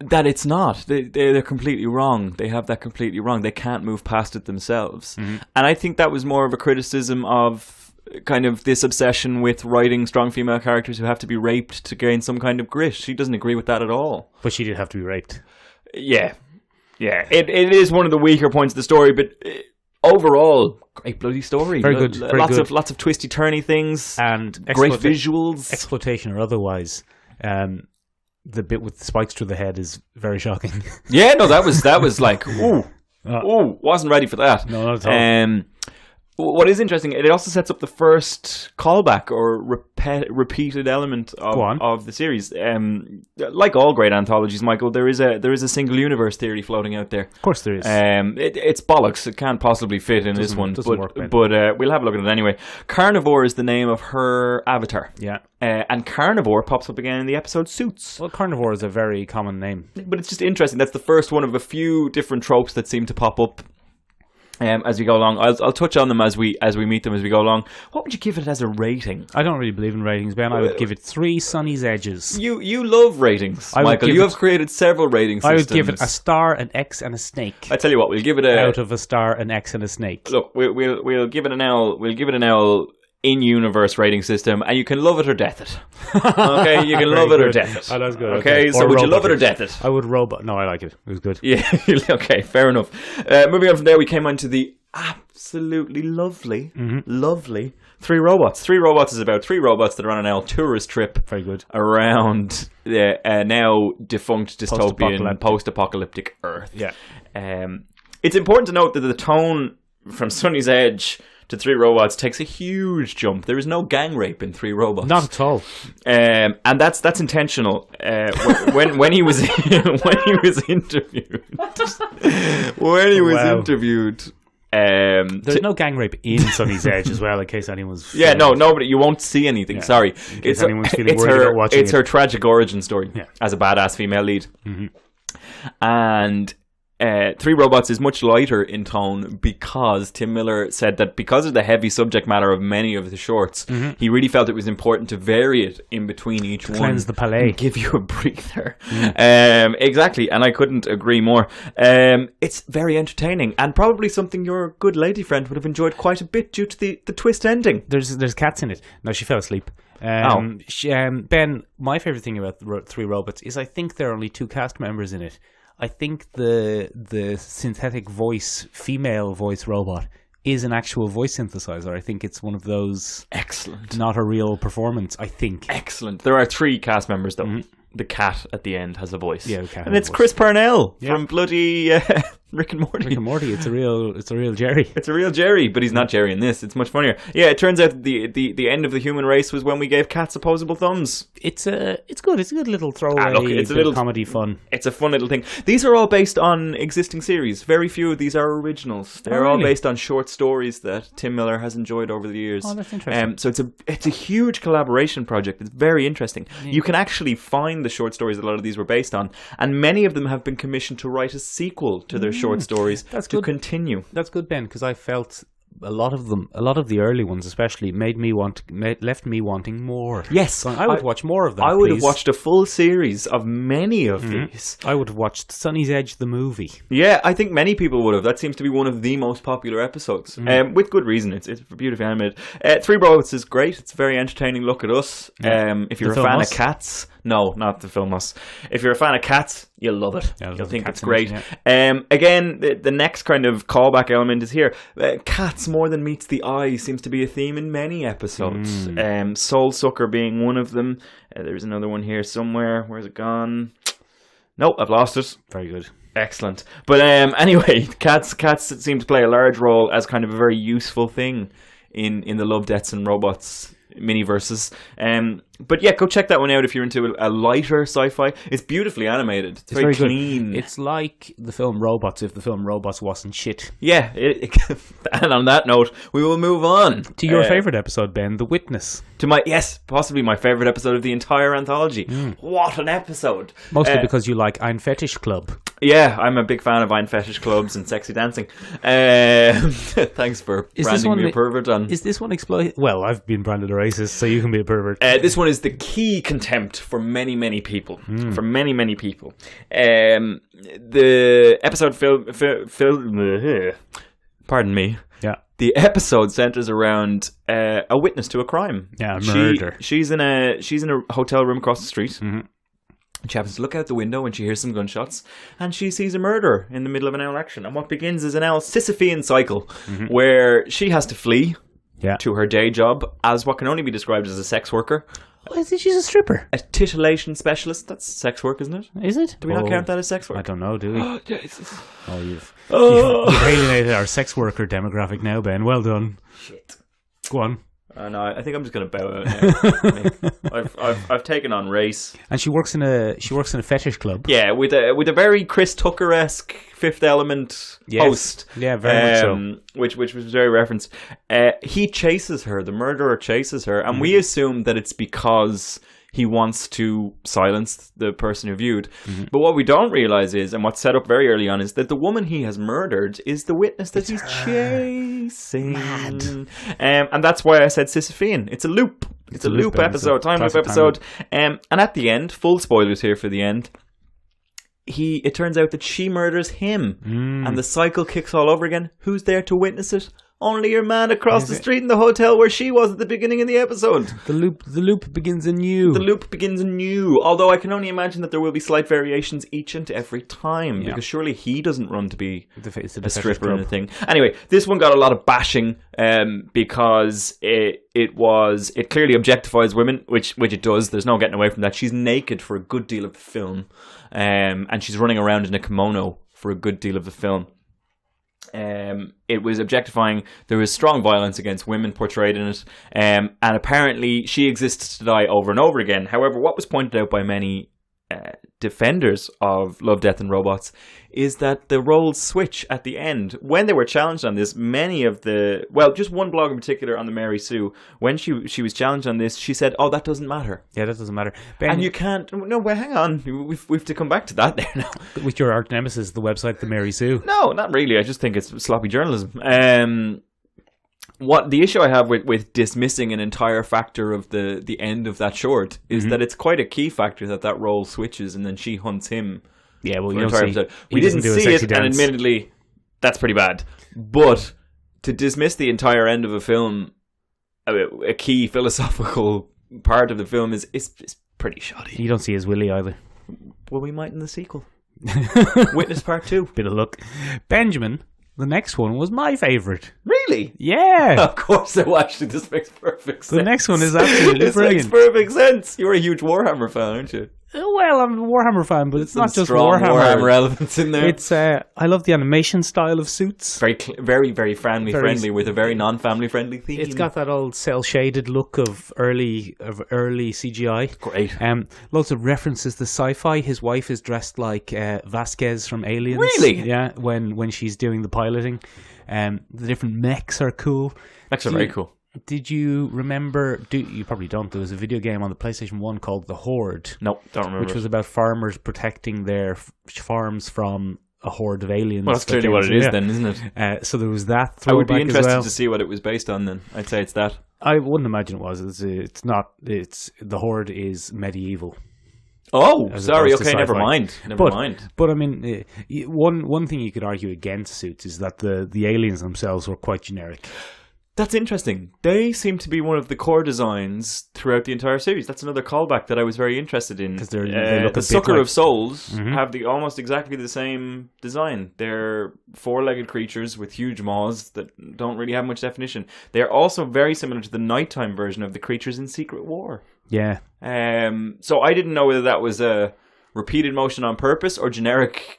that it's not. They're completely wrong. They have that completely wrong. They can't move past it themselves. And I think that was more of a criticism of kind of this obsession with writing strong female characters who have to be raped to gain some kind of grit. She doesn't agree with that at all. But she did have to be raped. Yeah. Yeah. It is one of the weaker points of the story, but... overall, great bloody story. Very good. Lots of twisty turny things and great visuals, exploitation or otherwise. The bit with the spikes through the head is very shocking. Yeah, no, that was like wasn't ready for that. No, not at all. What is interesting, it also sets up the first callback or repeated element of the series. Like all great anthologies, Michael, there is a single universe theory floating out there. Of course there is. It's bollocks. It can't possibly fit in this one. But we'll have a look at it anyway. Carnivore is the name of her avatar. Yeah. And Carnivore pops up again in the episode Suits. Well, Carnivore is a very common name. But it's just interesting. That's the first one of a few different tropes that seem to pop up as we go along. I'll touch on them as we meet them as we go along. What would you give it as a rating? I don't really believe in ratings, Ben. I would give it 3 Sonny's Edges. You love ratings, Michael. You have created several rating systems. I would give it a star, an X, and a snake. I tell you what, we'll give it out of a star, an X, and a snake. Look, we'll give it an L. We'll give it an L. In-universe rating system, and you can love it or death it. Okay, you can love it or death it. Oh, that's good. Okay, so would you love it or death it? I would robot. No, I like it. It was good. Yeah, okay, fair enough. Moving on from there, we came on to the absolutely lovely 3 Robots. 3 Robots is about 3 robots that are on an L tourist trip. Very good. Around the now defunct dystopian post-apocalyptic Earth. Yeah. It's important to note that the tone from Sonny's Edge to 3 Robots takes a huge jump. There is no gang rape in 3 Robots. Not at all. And that's intentional. When he was interviewed, there's no gang rape in Sonny's Edge as well, in case anyone's... Yeah, nobody. You won't see anything. Yeah. Sorry, it's anyone's feeling worried about watching it's her tragic origin story yeah. as a badass female lead, and Three Robots is much lighter in tone because Tim Miller said that because of the heavy subject matter of many of the shorts, he really felt it was important to vary it in between each one. Cleanse the palate. Give you a breather. Exactly, and I couldn't agree more. It's very entertaining and probably something your good lady friend would have enjoyed quite a bit due to the twist ending. There's cats in it. No, she fell asleep. Ben, my favourite thing about Three Robots is I think there are only 2 cast members in it. I think the synthetic voice, female voice robot is an actual voice synthesizer. I think it's one of those... Excellent. Not a real performance, I think. Excellent. There are 3 cast members, though. The cat at the end has a voice. Yeah, the cat and it's Chris Parnell from bloody Rick and Morty. Rick and Morty. It's a real Jerry. It's a real Jerry, but he's not Jerry in this. It's much funnier. Yeah, it turns out the end of the human race was when we gave cats opposable thumbs. It's good. It's a good little throwaway. Look, it's a little comedy fun. It's a fun little thing. These are all based on existing series. Very few of these are originals. They're all based on short stories that Tim Miller has enjoyed over the years. Oh, that's interesting. So it's a huge collaboration project. It's very interesting. Yeah. You can actually find the short stories a lot of these were based on, and many of them have been commissioned to write a sequel to their short stories continue. That's good, Ben, because I felt a lot of the early ones especially left me wanting more. Yes, I would watch more of them. I would have watched a full series of many of these. I would have watched Sunny's Edge the movie. Yeah, I think many people would have. That seems to be one of the most popular episodes, with good reason. It's beautifully animated. Three Robots is great. It's a very entertaining look at us. If you're a fan of cats, no, not the film Us. If you're a fan of cats, you'll love it. Yeah, you'll think it's great. Again, the next kind of callback element is here. Cats more than meets the eye seems to be a theme in many episodes. Soul Sucker being one of them. There's another one here somewhere. Where's it gone? Nope, I've lost it. Very good. Excellent. But anyway, cats seem to play a large role as kind of a very useful thing in the Love, Deaths and Robots mini-verses. But yeah, go check that one out if you're into a lighter sci-fi. It's beautifully animated. It's very clean. Good. It's like the film Robots if the film Robots wasn't shit. Yeah. And on that note, we will move on. To your favourite episode, Ben, The Witness. Possibly my favourite episode of the entire anthology. What an episode. Mostly because you like Ein Fetish Club. Yeah, I'm a big fan of Ein Fetish clubs and sexy dancing. Thanks for branding me a pervert on. Is this one exploited? Well, I've been branded a racist, so you can be a pervert. This one is the key contempt for many, many people. For many, many people. The episode pardon me. Yeah. The episode centers around a witness to a crime. Yeah, a murder. She's in a hotel room across the street. She happens to look out the window when she hears some gunshots, and she sees a murder in the middle of an election. And what begins is an Sisyphean cycle where she has to flee to her day job as what can only be described as a sex worker. Oh, she's a stripper. A titillation specialist. That's sex work, isn't it? Is it? Do we not count that as sex work? I don't know, do we? You've Oh. alienated our sex worker demographic now, Ben. Well done. Shit. Go on. No, I think I'm just going to bow out now. I've taken on race, and she works in a fetish club. Yeah, with a very Chris Tucker-esque Fifth Element host. Yeah, very much so. Which was very referenced. He chases her. The murderer chases her, and we assume that it's because he wants to silence the person who viewed. But what we don't realize is, and what's set up very early on, is that the woman he has murdered is the witness that he's chasing. Mad. And that's why I said Sisyphean. It's a loop. It's a loop episode, time loop episode. And at the end, full spoilers here for the end, it turns out that she murders him. And the cycle kicks all over again. Who's there to witness it? Only your man across the street in the hotel where she was at the beginning of the episode. The loop begins anew. The loop begins anew. Although I can only imagine that there will be slight variations each and every time. Because surely he doesn't run to be a stripper and a thing. Anyway, this one got a lot of bashing because it clearly objectifies women, which it does. There's no getting away from that. She's naked for a good deal of the film. And she's running around in a kimono for a good deal of the film. It was objectifying. There was strong violence against women portrayed in it, and apparently she exists to die over and over again. However, what was pointed out by many defenders of Love, Death and Robots is that the roles switch at the end. When they were challenged on this, just one blog in particular on the Mary Sue, when she was challenged on this, she said, "Oh, that doesn't matter." Yeah, that doesn't matter. Ben, And you can't. No, well, hang on. We've to come back to that there now. with your arch nemesis, the website, the Mary Sue. No, not really. I just think it's sloppy journalism. What the issue I have with dismissing an entire factor of the end of that short is that it's quite a key factor that role switches and then she hunts him. Yeah, well, for you an don't entire see. episode. We didn't see it, and admittedly, that's pretty bad. But to dismiss the entire end of a film, a key philosophical part of the film is pretty shoddy. You don't see his willy either. Well, we might in the sequel. Witness Part 2. Bit of luck. Benjamin, the next one was my favourite. Really? Yeah. Of course, actually, this makes perfect sense. The next one is absolutely this brilliant. makes perfect sense. You're a huge Warhammer fan, aren't you? Well, I'm a Warhammer fan, but it's Some not just strong Warhammer. elements in there. It's I love the animation style of suits. very, very, very family Very friendly with a very non-family friendly theme. It's got that old cell shaded look of early CGI. Great. Lots of references to sci-fi. His wife is dressed like Vasquez from Aliens. Really? Yeah. When she's doing the piloting, the different mechs are cool. Mechs are very cool. Did you remember? You probably don't. There was a video game on the PlayStation 1 called The Horde. No, don't remember. Which was about farmers protecting their farms from a horde of aliens. Well, that's clearly what it is then, isn't it? So there was that I would be throwback interested as well. to see what it was based on then. I'd say it's that. I wouldn't imagine it was. It's not. It's The Horde is medieval. Oh, As sorry. opposed to Okay, never sci-fi. mind. Never mind. But I mean, one thing you could argue against suits is that the aliens themselves were quite generic. That's interesting. They seem to be one of the core designs throughout the entire series. That's another callback that I was very interested in. Because they look a the bit Sucker like- of Souls have almost exactly the same design. They're four-legged creatures with huge maws that don't really have much definition. They're also very similar to the nighttime version of the creatures in Secret War. Yeah. So I didn't know whether that was a repeated motion on purpose or generic.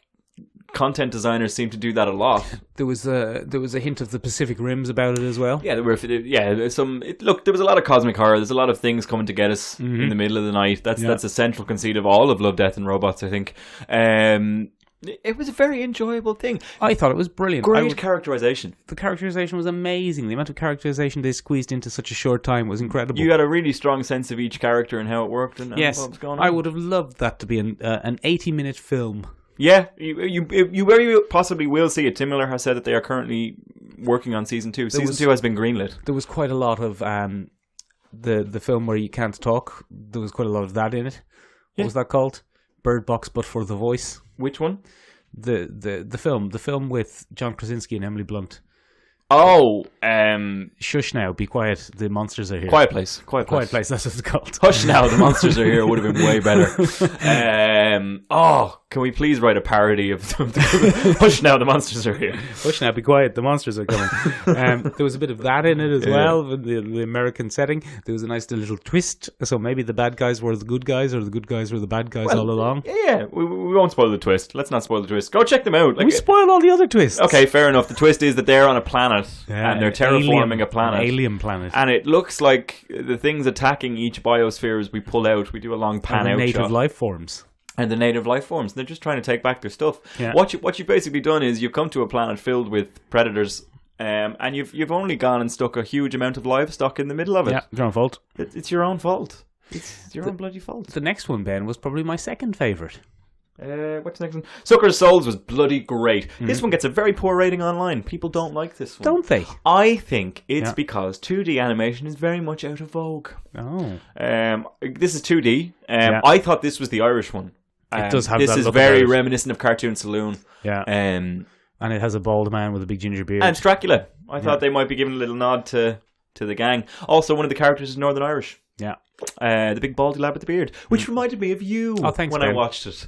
Content designers seem to do that a lot. There was a hint of the Pacific Rims about it as well. Yeah, there was a lot of cosmic horror. There's a lot of things coming to get us in the middle of the night. That's a central conceit of all of Love, Death and Robots, I think. It was a very enjoyable thing. I thought it was brilliant. Great characterization. The characterization was amazing. The amount of characterization they squeezed into such a short time was incredible. You had a really strong sense of each character and how it worked and yes, what was going on. I would have loved that to be an 80-minute film. Yeah, you very possibly will see it. Tim Miller has said that they are currently working on season 2. Season 2 has been greenlit. There was quite a lot of the film where you can't talk. There was quite a lot of that in it. What was that called? Bird Box, but for the voice. Which one? The film with John Krasinski and Emily Blunt. Oh, Shush now, be quiet. The monsters are here. Quiet Place. Quiet Place. That's what it's called. Hush now, the monsters are here. Would have been way better. Can we please write a parody of Hush now, the monsters are here? Hush now, be quiet. The monsters are coming. There was a bit of that in it as well. The American setting. There was a nice little twist. So maybe the bad guys were the good guys, or the good guys were the bad guys all along. Yeah, we won't spoil the twist. Let's not spoil the twist. Go check them out. We spoiled all the other twists. Okay, fair enough. The twist is that they're on a planet and they're terraforming a planet. An alien planet. And it looks like the things attacking each biosphere as we pull out. We do a long pan out native shot. life forms. And the native life forms. They're just trying to take back their stuff. Yeah. What you've basically done is you've come to a planet filled with predators, and you've only gone and stuck a huge amount of livestock in the middle of it. Yeah, your own fault. It's your own fault. It's your own bloody fault. The next one, Ben, was probably my second favourite. What's the next one? Sucker of Souls was bloody great. This one gets a very poor rating online. People don't like this one. Don't they? I think it's because 2D animation is very much out of vogue. Oh. This is 2D. I thought this was the Irish one. It does have this that is look very about it. reminiscent of Cartoon Saloon. Yeah. And it has a bald man with a big ginger beard. it's Dracula. I thought they might be giving a little nod to the gang. Also, one of the characters is Northern Irish. Yeah. The big baldy lad with the beard, which reminded me of you thanks, when Ben. I watched it.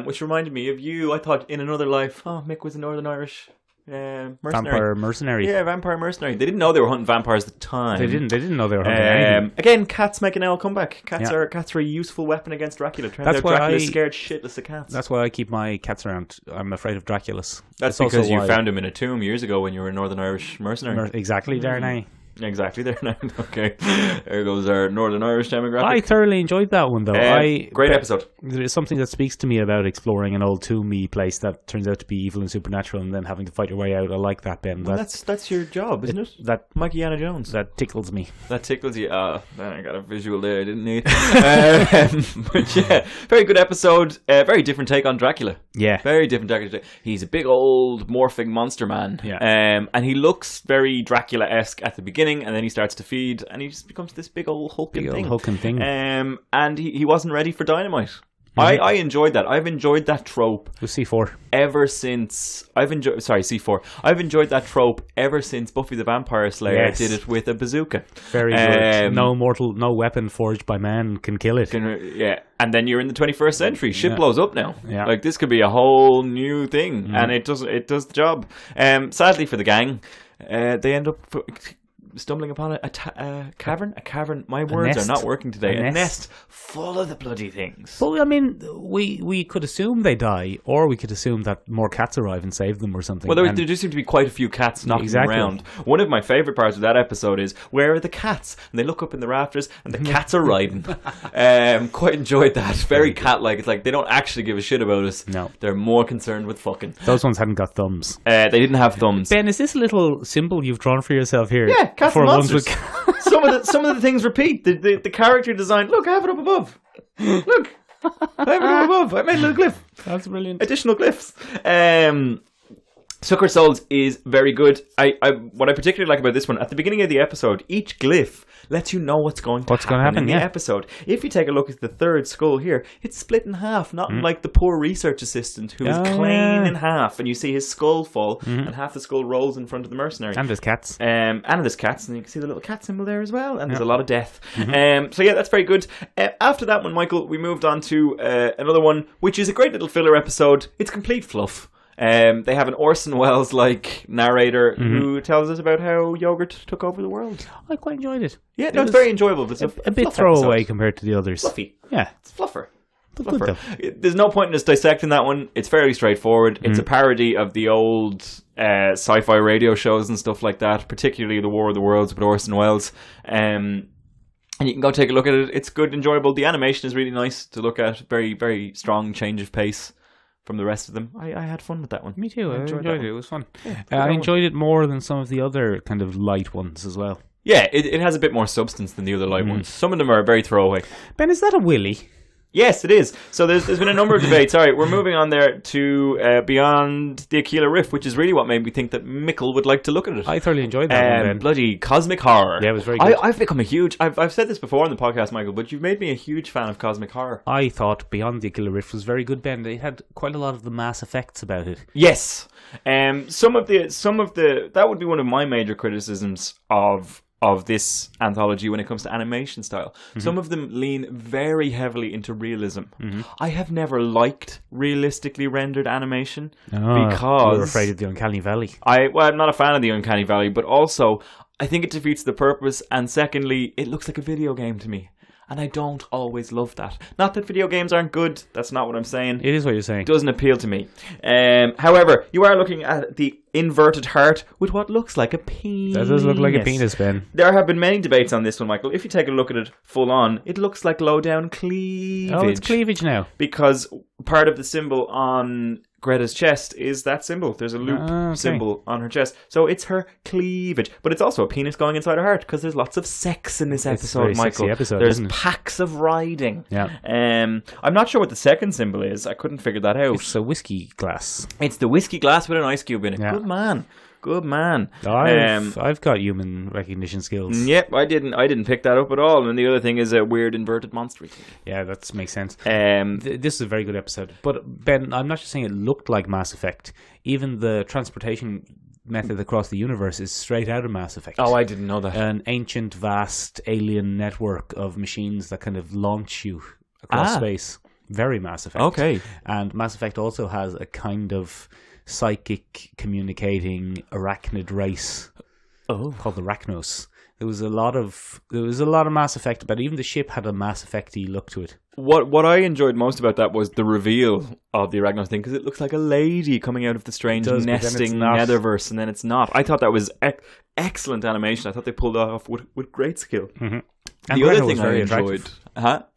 Which reminded me of you. I thought in another life, Mick was a Northern Irish mercenary. Vampire mercenary. Yeah, vampire mercenary. They didn't know they were hunting vampires at the time. They didn't know they were hunting anything. Again, cats make an L comeback. Cats are a useful weapon against Dracula. Turns That's out why Dracula's scared shitless of cats. That's why I keep my cats around. I'm afraid of Draculas. That's because you found him in a tomb years ago when you were a Northern Irish mercenary. Exactly, Darnay. Exactly. There now. Okay. There goes our Northern Irish demographic. I thoroughly enjoyed that one, though. Great episode. There's something that speaks to me about exploring an old Toomey place that turns out to be evil and supernatural, and then having to fight your way out. I like that, Ben. Well, that's your job, isn't it? That Mikey Jones. that tickles me. That tickles you. I got a visual there I didn't need. But yeah, very good episode. Very different take on Dracula. Yeah. Very different Dracula. He's a big old morphing monster man. Yeah. And he looks very Dracula-esque at the beginning, and then he starts to feed, and he just becomes this big old hulking thing. And he wasn't ready for dynamite. Mm-hmm. I enjoyed that. I've enjoyed that trope. With C4. Ever since C4. I've enjoyed that trope ever since Buffy the Vampire Slayer did it with a bazooka. Very good. No weapon forged by man can kill it. Yeah. And then you're in the 21st century. Shit blows up now. Yeah. Like, this could be a whole new thing, and it does the job. Sadly for the gang, they end up stumbling upon a cavern. A cavern. My words are not working today. A nest full of the bloody things. Well, I mean, we could assume they die, or we could assume that more cats arrive and save them or something. Well, there do seem to be quite a few cats knocking around. One of my favourite parts of that episode is, where are the cats? And they look up in the rafters, and the cats are riding. Quite enjoyed that. Very cat-like. It's like they don't actually give a shit about us. No. They're more concerned with fucking. Those ones hadn't got thumbs. They didn't have thumbs. Ben, is this a little symbol you've drawn for yourself here? Yeah, cats for and ones monsters. with some of the things repeat. The character design. Look, I have it up above. Look, I have it up above. I made a little glyph. That's brilliant. Additional glyphs. Sucker Souls is very good. What I particularly like about this one, at the beginning of the episode, each glyph lets you know what's going to happen in the episode. If you take a look at the third skull here, it's split in half, not like the poor research assistant who is clean in half, and you see his skull fall, and half the skull rolls in front of the mercenary. And there's cats. And there's cats, and you can see the little cat symbol there as well, and there's a lot of death. So yeah, that's very good. After that one, Michael, we moved on to another one, which is a great little filler episode. It's complete fluff. They have an Orson Welles-like narrator who tells us about how yogurt took over the world. I quite enjoyed it. Yeah, no, it's very enjoyable. It's a bit throwaway compared to the others. Fluffy. Yeah. It's fluffer. Good, though. There's no point in us dissecting that one. It's fairly straightforward. It's a parody of the old sci-fi radio shows and stuff like that, particularly The War of the Worlds with Orson Welles. And you can go take a look at it. It's good, enjoyable. The animation is really nice to look at. Very, very strong change of pace from the rest of them. I had fun with that one. Me too. I enjoyed it. It was fun. Yeah, I enjoyed it more than some of the other kind of light ones as well. Yeah, it has a bit more substance than the other light ones. Some of them are very throwaway. Ben, is that a willy? Yes, it is. So there's been a number of debates. All right, we're moving on there to Beyond the Aquila Rift, which is really what made me think that Mickle would like to look at it. I thoroughly enjoyed that one, Ben. Bloody cosmic horror. Yeah, it was very good. I've become a huge... I've said this before on the podcast, Michael, but you've made me a huge fan of cosmic horror. I thought Beyond the Aquila Rift was very good, Ben. They had quite a lot of the Mass Effects about it. Yes. Some of the that would be one of my major criticisms of this anthology when it comes to animation style. Some of them lean very heavily into realism. I have never liked realistically rendered animation because you're afraid of the Uncanny Valley. I'm not a fan of the Uncanny Valley, but also I think it defeats the purpose, and secondly, it looks like a video game to me. And I don't always love that. Not that video games aren't good. That's not what I'm saying. It is what you're saying. It doesn't appeal to me. However, you are looking at the inverted heart with what looks like a penis. That does look like a penis, Ben. There have been many debates on this one, Michael. If you take a look at it full on, it looks like low down cleavage. Oh, it's cleavage now. Because part of the symbol on Greta's chest is that symbol. There's a loop symbol on her chest. So it's her cleavage. But it's also a penis going inside her heart, because there's lots of sex in this episode, Michael. There's packs of riding. Yeah. I'm not sure what the second symbol is. I couldn't figure that out. It's a whiskey glass. It's the whiskey glass with an ice cube in it. Yeah. Good man. I've got human recognition skills. Yep, I didn't pick that up at all. And the other thing is a weird inverted monster. Yeah, that makes sense. This is a very good episode. But Ben, I'm not just saying it looked like Mass Effect. Even the transportation method across the universe is straight out of Mass Effect. Oh, I didn't know that. An ancient, vast alien network of machines that kind of launch you across space. Very Mass Effect. Okay. And Mass Effect also has a kind of psychic communicating arachnid race called the Rachnos There was a lot of Mass Effect about it. Even the ship had a Mass Effect-y look to it. What I enjoyed most about that was the reveal of the Arachnos thing, because it looks like a lady coming out of the strange nesting netherverse, and then it's not. I thought that was excellent animation. I thought they pulled it off with great skill. Mm-hmm. The other thing I enjoyed...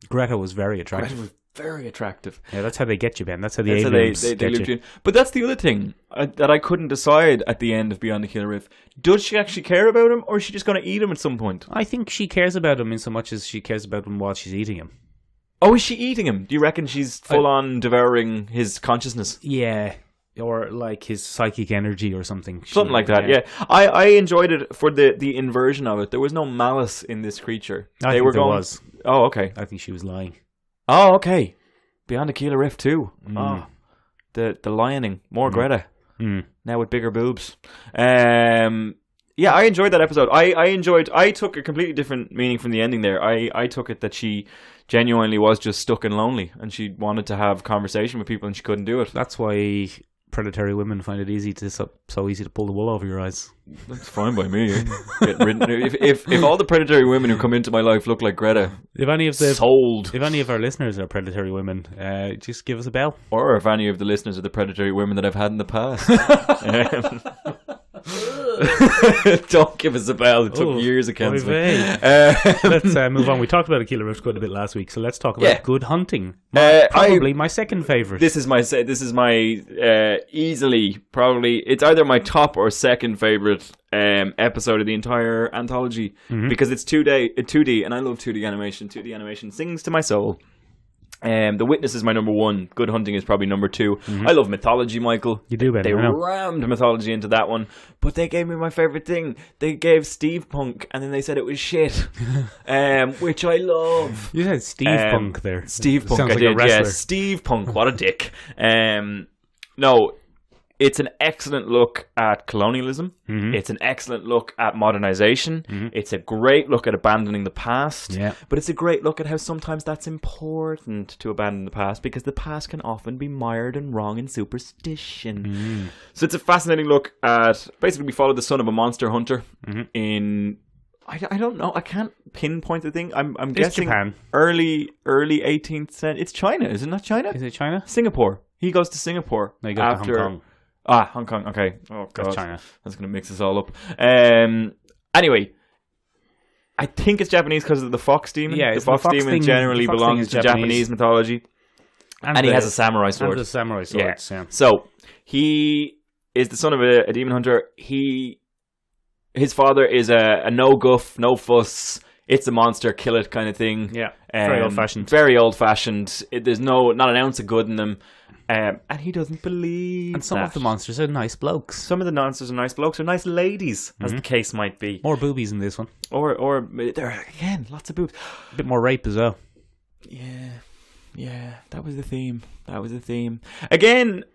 Greta was very attractive. Greta was very attractive. Yeah, that's how they get you, Ben. That's how the aliens get you. But that's the other thing that I couldn't decide at the end of Beyond the Killer Riff. Does she actually care about him, or is she just going to eat him at some point? I think she cares about him in so much as she cares about him while she's eating him. Oh, is she eating him? Do you reckon she's full-on devouring his consciousness? Yeah. Or like his psychic energy or something. Something like that, yeah. I enjoyed it for the inversion of it. There was no malice in this creature. I think there was. Oh, okay. I think she was lying. Oh, okay. Beyond the Killer Rift too. Oh, the lioning. More Greta. Now with bigger boobs. Yeah, I enjoyed that episode. I took a completely different meaning from the ending there. I took it that she genuinely was just stuck and lonely, and she wanted to have conversation with people and she couldn't do it. That's why predatory women find it so easy to pull the wool over your eyes. That's fine by me. If all the predatory women who come into my life look like Greta, if any of our listeners are predatory women, just give us a bell. Or if any of the listeners are the predatory women that I've had in the past. Don't give us a bell. It took years of counselling. Let's move on. We talked about a Killer Rift quite a bit last week, so let's talk about Good Hunting. Probably my second favourite. This is my easily probably, it's either my top or second favourite episode of the entire anthology, because it's 2D, and I love 2D animation. 2D animation sings to my soul. The Witness is my number one. Good Hunting is probably number two. I love mythology, Michael. You do, Ben. They rammed mythology into that one, but they gave me my favourite thing. They gave Steve Punk, and then they said it was shit, which I love. You said Steve Punk there. Steve Punk, sounds I like did. a wrestler. Yeah, Steve Punk. What a dick. No. It's an excellent look at colonialism. It's an excellent look at modernization. It's a great look at abandoning the past. Yeah. But it's a great look at how sometimes that's important to abandon the past, because the past can often be mired and wrong in superstition. So it's a fascinating look at, basically we follow the son of a monster hunter in... I don't know. I can't pinpoint the thing. I'm guessing Japan. early 18th century. It's China. Is it not China? Is it China? Singapore. He goes to Singapore. No, he goes to Hong Kong. Hong Kong, okay. Oh, God. That's China. That's going to mix us all up. Anyway, I think it's Japanese because of the fox demon. Yeah, the fox demon generally belongs to Japanese mythology. And he has a samurai sword. And the samurai swords, yeah. So, he is the son of a demon hunter. His father is a no guff, no fuss, it's a monster, kill it kind of thing. Yeah, very old-fashioned. Very old-fashioned. There's not an ounce of good in them. And he doesn't believe And some of the monsters are nice blokes. Some of the monsters are nice blokes, or nice ladies, as the case might be. More boobies in this one. Or there are, again, lots of boobs. A bit more rape as well. Yeah, that was the theme. Again,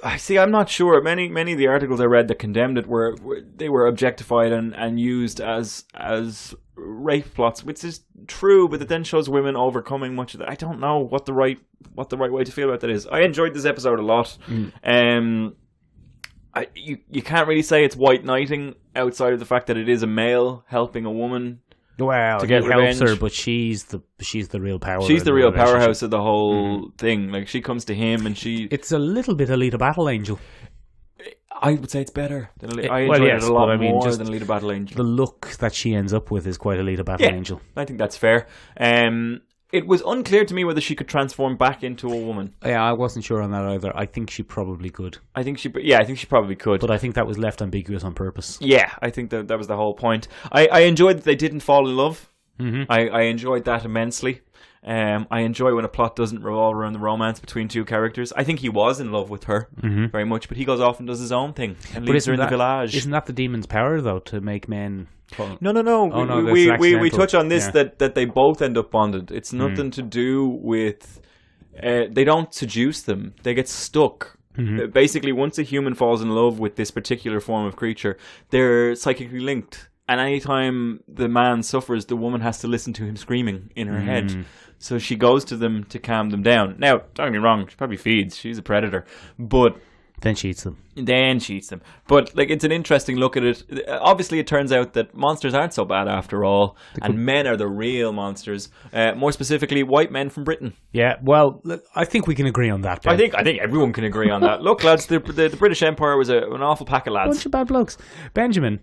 I see, I'm not sure. Many of the articles I read that condemned it were they were objectified and used as rape plots, which is true, but it then shows women overcoming much of that. I don't know what the right way to feel about that is. I enjoyed this episode a lot. You can't really say it's white knighting outside of the fact that it is a male helping a woman. Well, to get he revenge. helps her, but she's the real power. She's the real powerhouse of the whole thing. Like, she comes to him and it's a little bit Alita Battle Angel. I would say it's better. I enjoyed it a lot more than Alita Battle Angel. The look that she ends up with is quite Alita Battle Angel. I think that's fair. It was unclear to me whether she could transform back into a woman. Yeah, I wasn't sure on that either. I think she probably could. I think she probably could. But I think that was left ambiguous on purpose. Yeah, I think that was the whole point. I enjoyed that they didn't fall in love. I enjoyed that immensely. I enjoy when a plot doesn't revolve around the romance between two characters. I think he was in love with her very much, but he goes off and does his own thing and leaves her in the village. Isn't that the demon's power, though, to make men... No. Oh, no, we touch on this, that they both end up bonded. It's nothing to do with... they don't seduce them. They get stuck. Basically, once a human falls in love with this particular form of creature, they're psychically linked. And anytime the man suffers, the woman has to listen to him screaming in her head. So she goes to them to calm them down. Now, don't get me wrong, she probably feeds. She's a predator. But Then she eats them. Then she eats them. But like, it's an interesting look at it. Obviously, it turns out that monsters aren't so bad after all, and men are the real monsters. More specifically, white men from Britain. Yeah, well, look, I think we can agree on that, Ben. I think everyone can agree on that. Look, lads, the British Empire was an awful pack of lads. Bunch of bad blokes. Benjamin,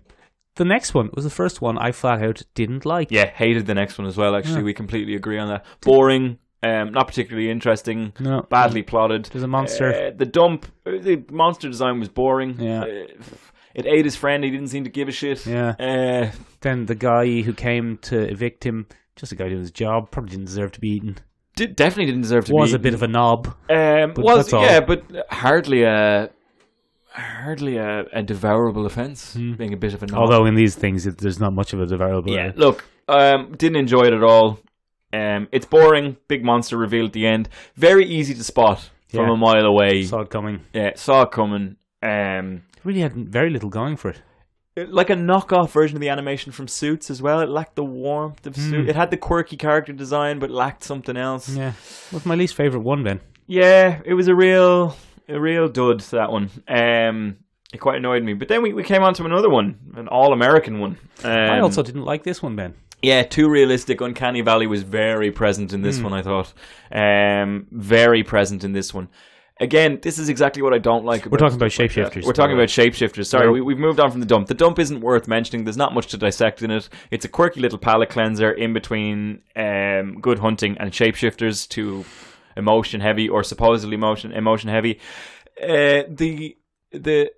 the next one was the first one I flat out didn't like. Yeah, hated the next one as well, actually. We completely agree on that. Boring. Not particularly interesting. No. Badly plotted. There's a monster. The monster design was boring. Yeah. It ate his friend. He didn't seem to give a shit. Yeah. Then the guy who came to evict him, just a guy doing his job, probably didn't deserve to be eaten. Definitely didn't deserve to be Was eaten. a bit of a knob. That's all. But hardly a devourable offence. Being a bit of a knob. Although in these things, there's not much of a devourable. Yeah. Look, didn't enjoy it at all. It's boring. Big monster reveal at the end. Very easy to spot from a mile away. Saw it coming. Yeah, saw it coming. Really had very little going for it. Like a knockoff version of the animation from Suits as well. It lacked the warmth of Suits. It had the quirky character design, but lacked something else. Yeah, was my least favourite one, Ben. Yeah, it was a real dud, that one. It quite annoyed me. But then we came on to another one, an all-American one. I also didn't like this one, Ben. Yeah, too realistic. Uncanny Valley was very present in this one, I thought. Very present in this one. Again, this is exactly what I don't like about... We're talking about shapeshifters. We're talking about shapeshifters. Sorry, we've moved on from the dump. The dump isn't worth mentioning. There's not much to dissect in it. It's a quirky little palate cleanser in between Good Hunting and shapeshifters to emotion heavy, or supposedly emotion heavy. The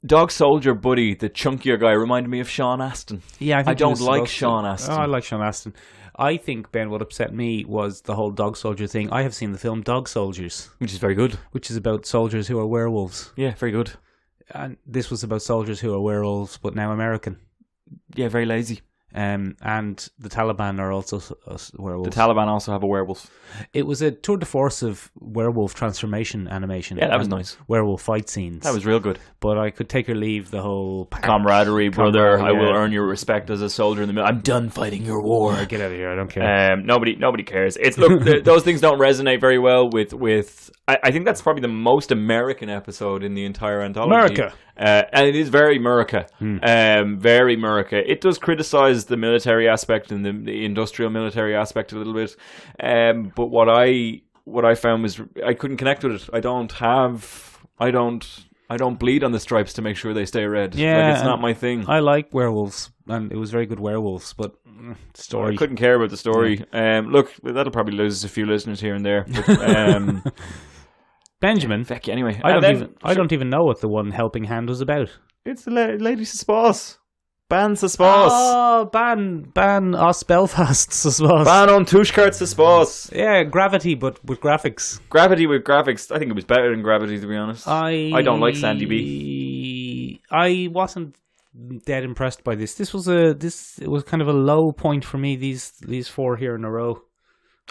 Dog Soldier buddy, the chunkier guy, reminded me of Sean Astin. Yeah, I don't like Sean Astin. Oh, I like Sean Astin. I think, Ben, what upset me was the whole Dog Soldier thing. I have seen the film Dog Soldiers. Which is very good. Which is about soldiers who are werewolves. Yeah, very good. And this was about soldiers who are werewolves, but now American. Yeah, very lazy. And the Taliban are also werewolves. The Taliban also have a werewolf. It was a tour de force of werewolf transformation animation. Yeah, that was nice. Werewolf fight scenes. That was real good. But I could take or leave the whole... Camaraderie, brother. I will earn your respect as a soldier in the middle. I'm done fighting your war. Get out of here. I don't care. Nobody cares. It's those things don't resonate very well with I think that's probably the most American episode in the entire anthology. America. And it is very America. Very America. It does criticize the military aspect and the industrial military aspect a little bit. But what I found was I couldn't connect with it. I don't bleed on the stripes to make sure they stay red. Yeah, like, it's not my thing. I like werewolves, and it was very good werewolves, but story. I couldn't care about the story. Look, that'll probably lose us a few listeners here and there. But, Benjamin. Feck you anyway. I don't even know what the one helping hand was about. It's the lady Suspaws. Ban Suspaws. Oh, ban us Belfast Suspaws. Ban on Tushkart Suspaws. Yeah, Gravity, but with graphics. Gravity with graphics. I think it was better than Gravity, to be honest. I don't like Sandy B. I wasn't dead impressed by this. It was kind of a low point for me. These four here in a row.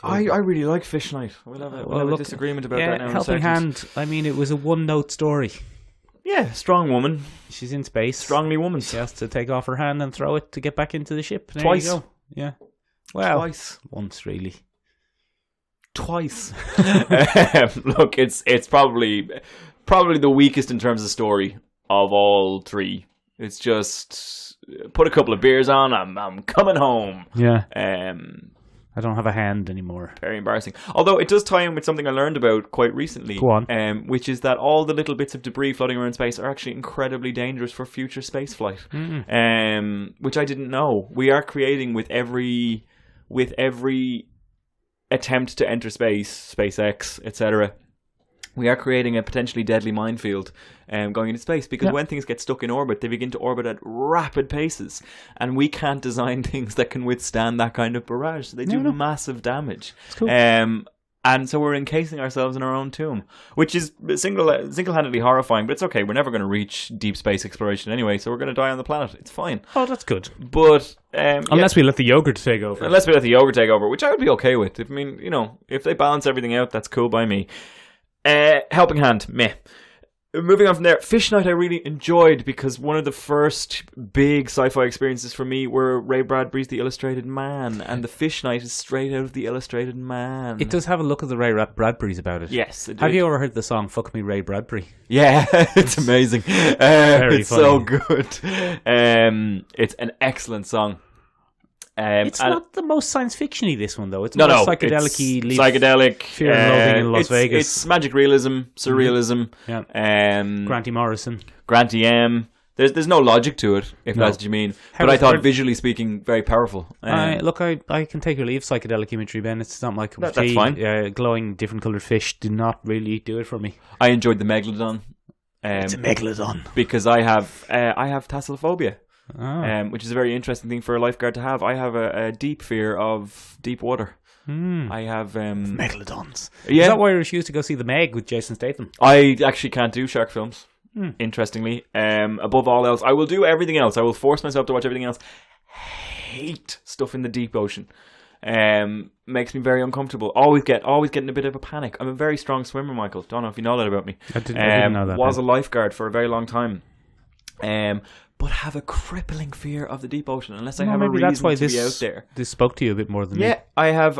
I really like Fish Night. We'll have a disagreement about that now. Helping Hand. I mean, it was a one-note story. Yeah, strong woman. She's in space. Strongly woman. She has to take off her hand and throw it to get back into the ship. There Twice. You go. Yeah. Well, twice. Once, really. Twice. Look, it's probably the weakest in terms of story of all three. It's just put a couple of beers on. I'm coming home. Yeah. I don't have a hand anymore. Very embarrassing. Although it does tie in with something I learned about quite recently. Go on. Which is that all the little bits of debris floating around space are actually incredibly dangerous for future space flight. Which I didn't know. We are creating with every attempt to enter space, SpaceX, etc. We are creating a potentially deadly minefield going into space because when things get stuck in orbit, they begin to orbit at rapid paces. And we can't design things that can withstand that kind of barrage. So they do massive damage. Cool. And so we're encasing ourselves in our own tomb, which is single-handedly horrifying. But it's okay. We're never going to reach deep space exploration anyway, so we're going to die on the planet. It's fine. Oh, that's good. But unless we let the yogurt take over. Unless we let the yogurt take over, which I would be okay with. If they balance everything out, that's cool by me. Helping Hand, meh. moving on from there, Fish Night I really enjoyed because one of the first big sci-fi experiences for me were Ray Bradbury's The Illustrated Man, and the Fish Night is straight out of The Illustrated Man. It does have a look at the Ray Bradbury's about it. Yes, it Have did. you ever heard the song "Fuck Me, Ray Bradbury"? Yeah, it's amazing. It's funny. so good. It's an excellent song. It's not the most science fiction-y, this one, though. It's No, more no, psychedelic-y. it's psychedelic. Fear and Loathing in Las Vegas. It's magic realism, surrealism. Yeah. Granty Morrison. Granty M. There's no logic to it, if that's what you mean. But I thought, visually speaking, very powerful. I can take or leave psychedelic imagery, Ben. It's not my cup of tea. That's fine. Glowing, different coloured fish do not really do it for me. I enjoyed the Megalodon. It's a megalodon. Because I have thalassophobia. Oh. Which is a very interesting thing for a lifeguard to have. I have a deep fear of deep water. I have megalodons. Yeah. Is that why you refused to go see The Meg with Jason Statham? I actually can't do shark films. Interestingly, above all else, I will do everything else. I will force myself to watch everything else. Hate stuff in the deep ocean. Makes me very uncomfortable. Always getting a bit of a panic. I'm a very strong swimmer, Michael. Don't know if you know that about me. I didn't know that. Was a lifeguard for a very long time. But have a crippling fear of the deep ocean unless I have a reason that's why to be out there. This spoke to you a bit more than me. Yeah, I have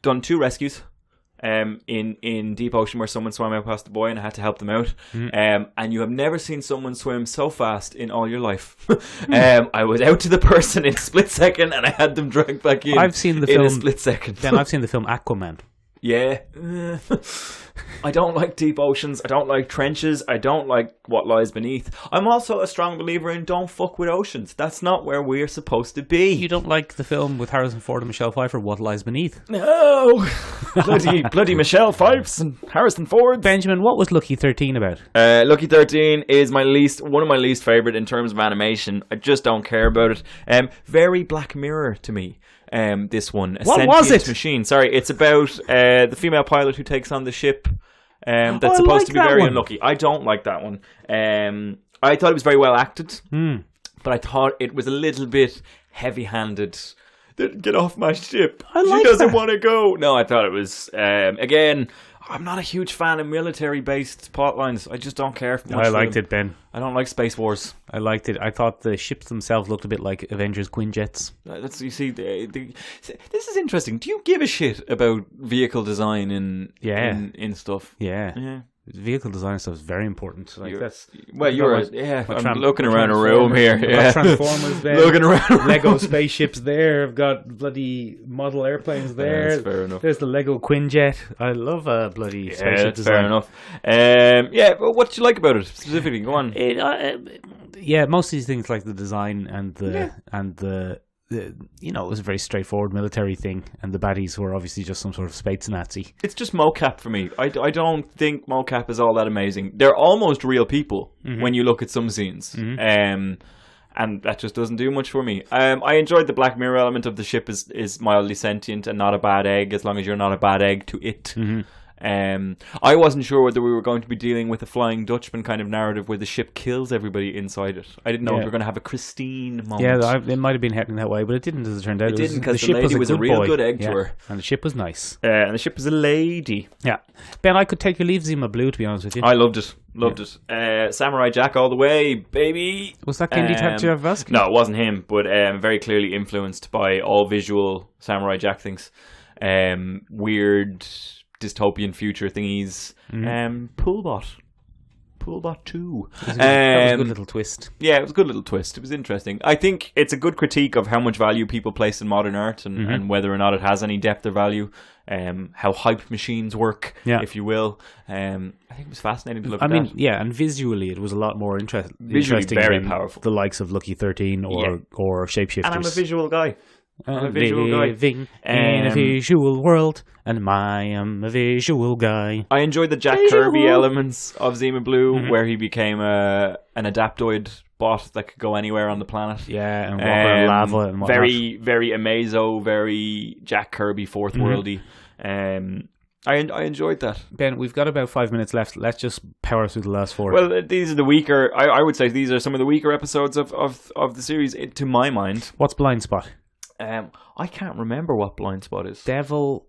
done 2 rescues in deep ocean where someone swam out past the buoy and I had to help them out. And you have never seen someone swim so fast in all your life. I was out to the person in a split second and I had them dragged back in. I've seen the in film a split second. Then I've seen the film Aquaman. Yeah. I don't like deep oceans. I don't like trenches. I don't like what lies beneath. I'm also a strong believer in don't fuck with oceans. That's not where we're supposed to be. You don't like the film with Harrison Ford and Michelle Pfeiffer, What Lies Beneath? No. bloody Michelle Pfeiffer and Harrison Ford. Benjamin, what was Lucky 13 about? Lucky 13 is one of my least favourite in terms of animation. I just don't care about it. Very Black Mirror to me. This one. What was it? Machine. Sorry, it's about the female pilot who takes on the ship that's supposed to be very unlucky. I don't like that one. I thought it was very well acted, but I thought it was a little bit heavy-handed. Get off my ship. She doesn't want to go. No, I thought it was, again, I'm not a huge fan of military-based plotlines. I just don't care much. I liked it, Ben. I don't like Space Wars. I liked it. I thought the ships themselves looked a bit like Avengers Quinjets. That's, you see, this is interesting. Do you give a shit about vehicle design in stuff? Yeah. Vehicle design stuff is very important. Like I'm looking around a room here. Yeah. Transformers there. Looking around. Lego spaceships there. I've got bloody model airplanes there. That's fair enough. There's the Lego Quinjet. I love a bloody spaceship design. Fair enough. But what did you like about it specifically? Go on. Most of these things like the design and the it was a very straightforward military thing, and the baddies were obviously just some sort of space Nazi. It's just mocap for me. I don't think mocap is all that amazing. They're almost real people when you look at some scenes. And that just doesn't do much for me. I enjoyed the Black Mirror element of the ship is mildly sentient and not a bad egg, as long as you're not a bad egg to it. I wasn't sure whether we were going to be dealing with a Flying Dutchman kind of narrative where the ship kills everybody inside it. I didn't know if we were going to have a pristine moment. Yeah, it might have been heading that way, but it didn't, as it turned out. It didn't, because the lady was a real good egg to her. And the ship was nice. And the ship was a lady. Yeah. Ben, I could take your leave Zima Blue, to be honest with you. I loved it. Samurai Jack all the way, baby. Was that Kendi Tartakovsky? No, it wasn't him, but very clearly influenced by all visual Samurai Jack things. Weird dystopian future thingies. Poolbot 2. That was a good little twist. Yeah, it was a good little twist. It was interesting. I think it's a good critique of how much value people place in modern art and whether or not it has any depth or value. How hyped machines work, if you will. I think it was fascinating to look at that. Yeah, and visually it was a lot more interesting. Visually very powerful. The likes of Lucky 13 or Shapeshifters. And I'm a visual guy. Living in a visual world, and I am a visual guy. I enjoyed the Jack Kirby elements of Zima Blue, where he became an adaptoid bot that could go anywhere on the planet. Yeah, and walk around lava and whatnot. Very, very Amazo, very Jack Kirby, fourth worldy. I enjoyed that. Ben, we've got about 5 minutes left. Let's just power through the last 4. Well, these are the weaker. I would say these are some of the weaker episodes of the series, to my mind. What's Blind Spot? I can't remember what Blind Spot is. Devil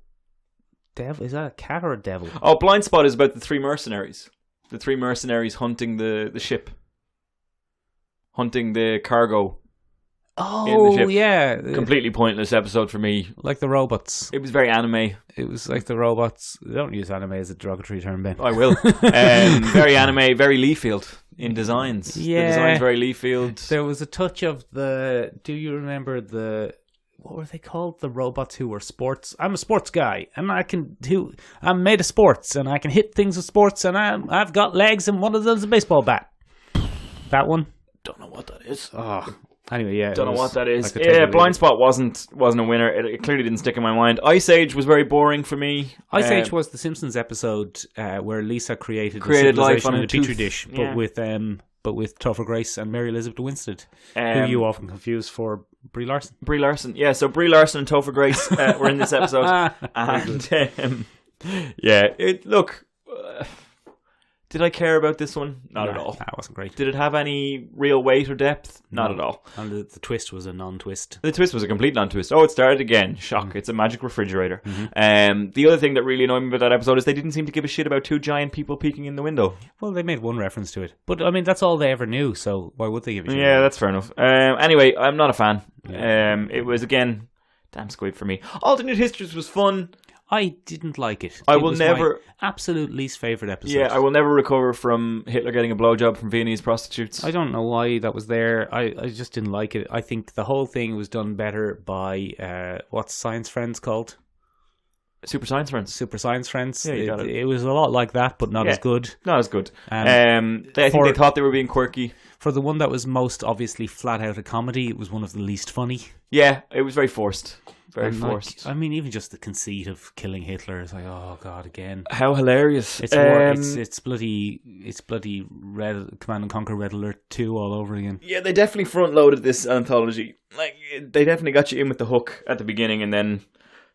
Devil? Is that a cat or a devil? Oh, Blind Spot is about the three mercenaries. The three mercenaries hunting the ship. Hunting the cargo. Oh, ship. yeah. Completely pointless episode for me. Like the robots. It was very anime. It was like the robots. Don't use anime as a derogatory term, Ben. I will. Very anime, very Leafield in designs. Yeah. The design's very Leafield. There was a touch of the... Do you remember the... What were they called? The robots who were sports. I'm a sports guy, and I'm made of sports, and I can hit things with sports, and I've got legs, and one of them's a baseball bat. That one? Don't know what that is. Oh, anyway, yeah. Don't know what that is. Yeah, Blind Spot wasn't a winner. It clearly didn't stick in my mind. Ice Age was very boring for me. Ice Age was the Simpsons episode where Lisa created life on in a a petri tooth. dish, Yeah. but with Topher Grace and Mary Elizabeth Winstead, who you often confuse for Brie Larson. Brie Larson. Yeah, so Brie Larson and Topher Grace were in this episode. And look, did I care about this one? Not at all. That wasn't great. Did it have any real weight or depth? Not at all. And the twist was a non-twist. The twist was a complete non-twist. Oh, it started again. Shock. It's a magic refrigerator. The other thing that really annoyed me about that episode is they didn't seem to give a shit about two giant people peeking in the window. Well, they made one reference to it. But, I mean, that's all they ever knew, so why would they give a shit? Yeah, that's fair enough. Anyway, I'm not a fan. Yeah. It was, again, damn squid for me. Alternate Histories was fun. I didn't like it. I It will was never... my absolute least favourite episode. Yeah, I will never recover from Hitler getting a blowjob from Viennese prostitutes. I don't know why that was there. I just didn't like it. I think the whole thing was done better by what's Science Friends called? Super Science Friends. Super Science Friends. Yeah, you got it. It was a lot like that, but not as good. Not as good. I think they thought they were being quirky. For the one that was most obviously flat out a comedy, it was one of the least funny. Yeah, it was very forced. Very And, forced. I mean, even just the conceit of killing Hitler is like, oh god, again. How hilarious! It's bloody Command and Conquer Red Alert 2 all over again. Yeah, they definitely front loaded this anthology. Like they definitely got you in with the hook at the beginning and then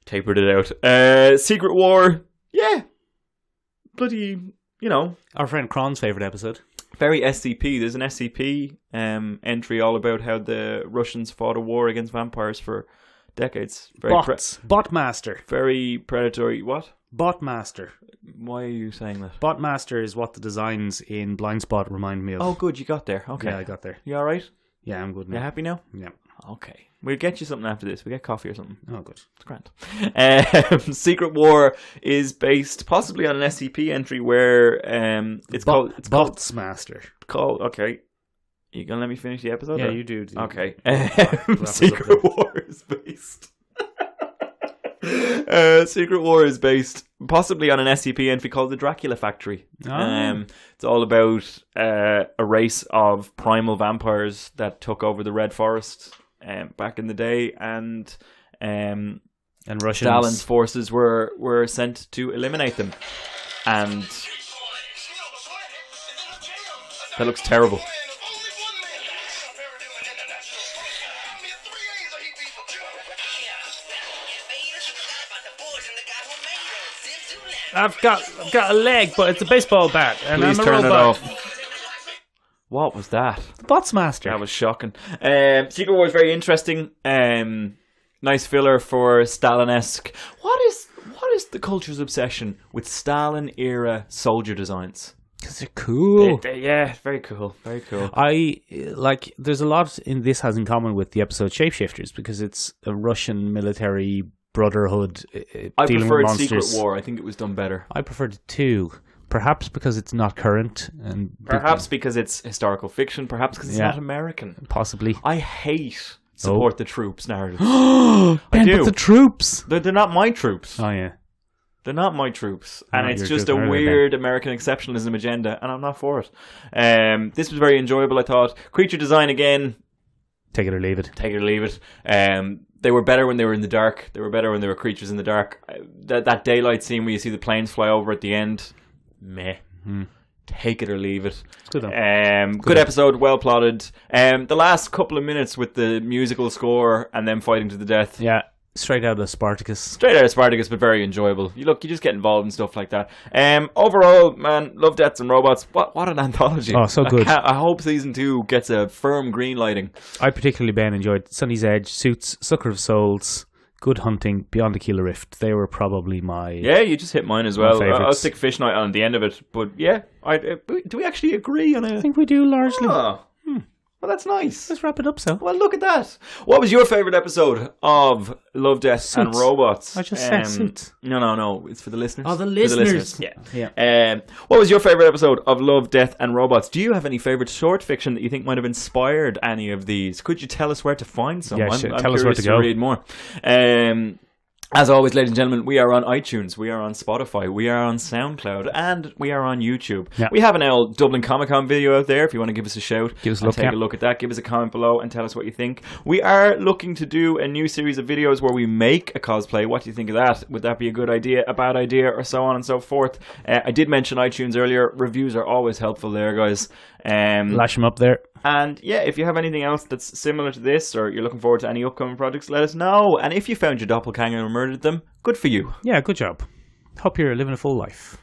tapered it out. Secret War, yeah, bloody, Our friend Cron's favourite episode. very SCP. There's an SCP entry all about how the Russians fought a war against vampires for decades. Botmaster. Very predatory. What? Botmaster. Why are you saying that? Botmaster is what the designs in Blind Spot remind me of. Oh, good, you got there. Okay. Yeah, I got there. You all right? Yeah, I'm good You now. happy now? Yeah. Okay. We'll get you something after this. We'll get coffee or something. Oh, good. It's grand. Secret War is based possibly on an SCP entry where it's called Botsmaster. okay. You gonna let me finish the episode? Yeah, or? you do. Okay. us Secret up War is based. Secret War is based possibly on an SCP entry called the Dracula Factory. Oh. It's all about a race of primal vampires that took over the Red Forest back in the day, and And Russians. Stalin's forces were sent to eliminate them. And that looks terrible. I've got a leg, but it's a baseball bat, and Please I'm a turn robot. it off. What was that? The Botsmaster. That was shocking. Secret War is very interesting. Nice filler for Stalin-esque. What is the culture's obsession with Stalin-era soldier designs? Because they're cool. Yeah, very cool. Very cool. There's a lot in this has in common with the episode Shapeshifters, because it's a Russian military brotherhood I dealing with preferred monsters. Secret War. I think it was done better. I preferred it too. Perhaps because it's not current, and Perhaps because it's historical fiction. Perhaps because it's Yeah. not American. possibly. I hate support the troops narrative. Ben, do. but the troops. They're not my troops. Oh yeah. They're not my troops. And Not it's your just troops, a are they, weird American exceptionalism agenda, and I'm not for it. This was very enjoyable, I thought. Creature design, again, Take it or leave it. take it or leave it. They were better when they were in the dark. They were better when they were creatures in the dark. That daylight scene where you see the planes fly over at the end, meh. Take it or leave it. It's good though. Good episode, well plotted. The last couple of minutes with the musical score and them fighting to the death. Yeah, straight out of Spartacus. Straight out of Spartacus, but very enjoyable. You just get involved in stuff like that. Overall, man, Love, Deaths and Robots. What an anthology. Oh, so good. I hope season 2 gets a firm green lighting. I particularly, Ben, enjoyed Sunny's Edge, Suits, Sucker of Souls, Good Hunting, Beyond the Keeler Rift. They were probably my... Yeah, you just hit mine as well. favourites. I'll stick Fish Night on the end of it. But yeah, do we actually agree on I it? think we do largely. Well, that's nice. Let's wrap it up, so. Well, look at that. What was your favourite episode of Love, Death and Suits. Robots? I just said Suits. No. It's for the listeners. Oh, the For listeners. Yeah. What was your favourite episode of Love, Death and Robots? Do you have any favourite short fiction that you think might have inspired any of these? Could you tell us where to find some? Yeah, I'm tell us where curious to go. read more. As always, ladies and gentlemen, we are on iTunes, we are on Spotify, we are on SoundCloud, and we are on YouTube. Yeah. We have an old Dublin Comic Con video out there if you want to give us a shout. Give us a and look, take yeah. a look at that. Give us a comment below and tell us what you think. We are looking to do a new series of videos where we make a cosplay. What do you think of that? Would that be a good idea, a bad idea, or so on and so forth? I did mention iTunes earlier. Reviews are always helpful there, guys. Lash them up there. And yeah, if you have anything else that's similar to this, or you're looking forward to any upcoming projects, let us know. And if you found your doppelganger and murdered them, good for you. Yeah, good job. Hope you're living a full life.